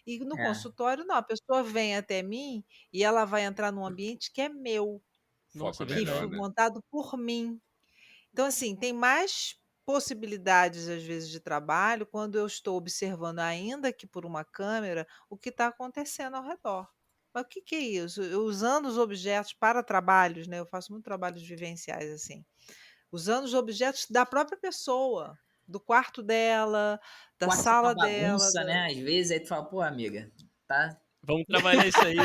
E no É, consultório, não, a pessoa vem até mim e ela vai entrar num ambiente que é meu, Foco Nossa, é que melhor, foi legal. né? montado por mim. Então, assim, tem mais possibilidades, às vezes, de trabalho quando eu estou observando, ainda que por uma câmera, o que está acontecendo ao redor. Mas o que que é isso? Eu usando os objetos para trabalhos, né? Eu faço muito trabalhos vivenciais assim, usando os objetos da própria pessoa, do quarto dela, da quarto tá uma sala dela, bagunça, né? Às vezes aí tu fala, pô, amiga, tá. Vamos trabalhar isso aí, né?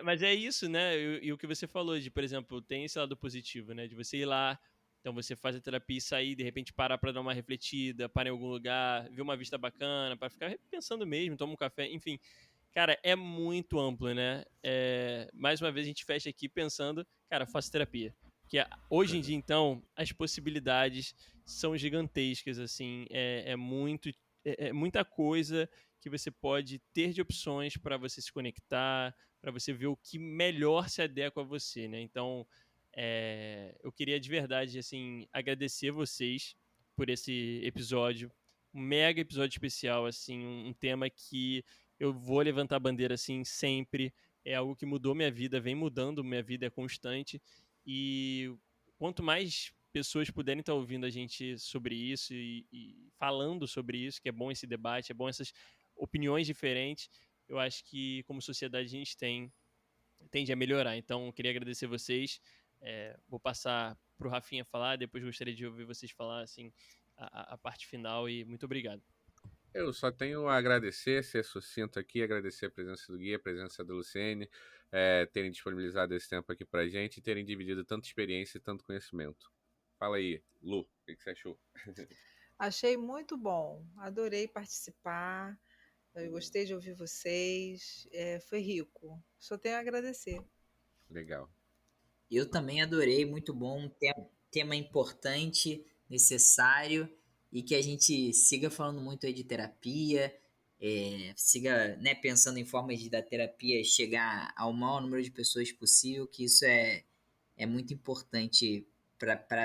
Mas é isso, né? E o que você falou de, por exemplo, tem esse lado positivo, né? De você ir lá, então você faz a terapia e sair, de repente parar pra dar uma refletida, parar em algum lugar, ver uma vista bacana, pra ficar pensando mesmo, toma um café, enfim. Cara, é muito amplo, né? Mais uma vez a gente fecha aqui pensando, cara, faço terapia. Porque hoje em dia, então, as possibilidades são gigantescas, assim, é muita coisa que você pode ter de opções para você se conectar, para você ver o que melhor se adequa a você, né? Então, eu queria de verdade, assim, agradecer vocês por esse episódio, um mega episódio especial, assim, um tema que eu vou levantar a bandeira, assim, sempre. É algo que mudou minha vida, vem mudando minha vida, é constante. E quanto mais pessoas puderem estar ouvindo a gente sobre isso e falando sobre isso, que é bom esse debate, é bom essas opiniões diferentes, eu acho que como sociedade a gente tende a melhorar. Então, eu queria agradecer vocês. Vou passar para o Rafinha falar, depois gostaria de ouvir vocês falar assim a parte final e muito obrigado. Eu só tenho a agradecer, ser sucinto aqui, agradecer a presença do Gui, a presença da Luciene, terem disponibilizado esse tempo aqui pra gente e terem dividido tanta experiência e tanto conhecimento. Fala aí, Lu, o que você achou? Achei muito bom, adorei participar, eu gostei de ouvir vocês, foi rico. Só tenho a agradecer. Legal. Eu também adorei, muito bom, um tema importante, necessário, e que a gente siga falando muito aí de terapia, siga, né, pensando em formas de da terapia chegar ao maior número de pessoas possível, que isso é muito importante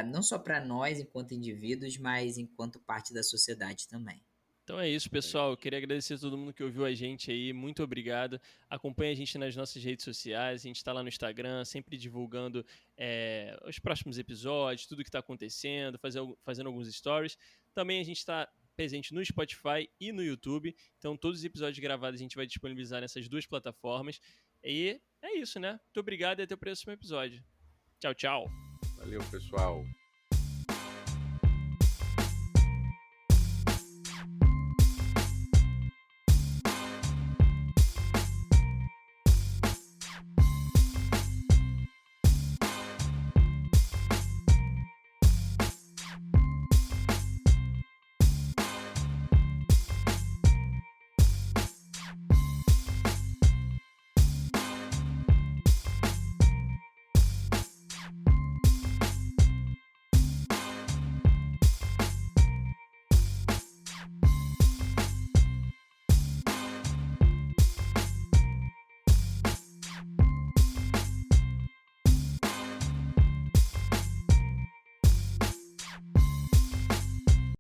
não só para nós enquanto indivíduos, mas enquanto parte da sociedade também. Então é isso, pessoal. Eu queria agradecer a todo mundo que ouviu a gente aí. Muito obrigado. Acompanhe a gente nas nossas redes sociais. A gente está lá no Instagram, sempre divulgando os próximos episódios, tudo que está acontecendo, fazendo alguns stories. Também a gente está presente no Spotify e no YouTube. Então todos os episódios gravados a gente vai disponibilizar nessas duas plataformas. E é isso, né? Muito obrigado e até o próximo episódio. Tchau, tchau. Valeu, pessoal.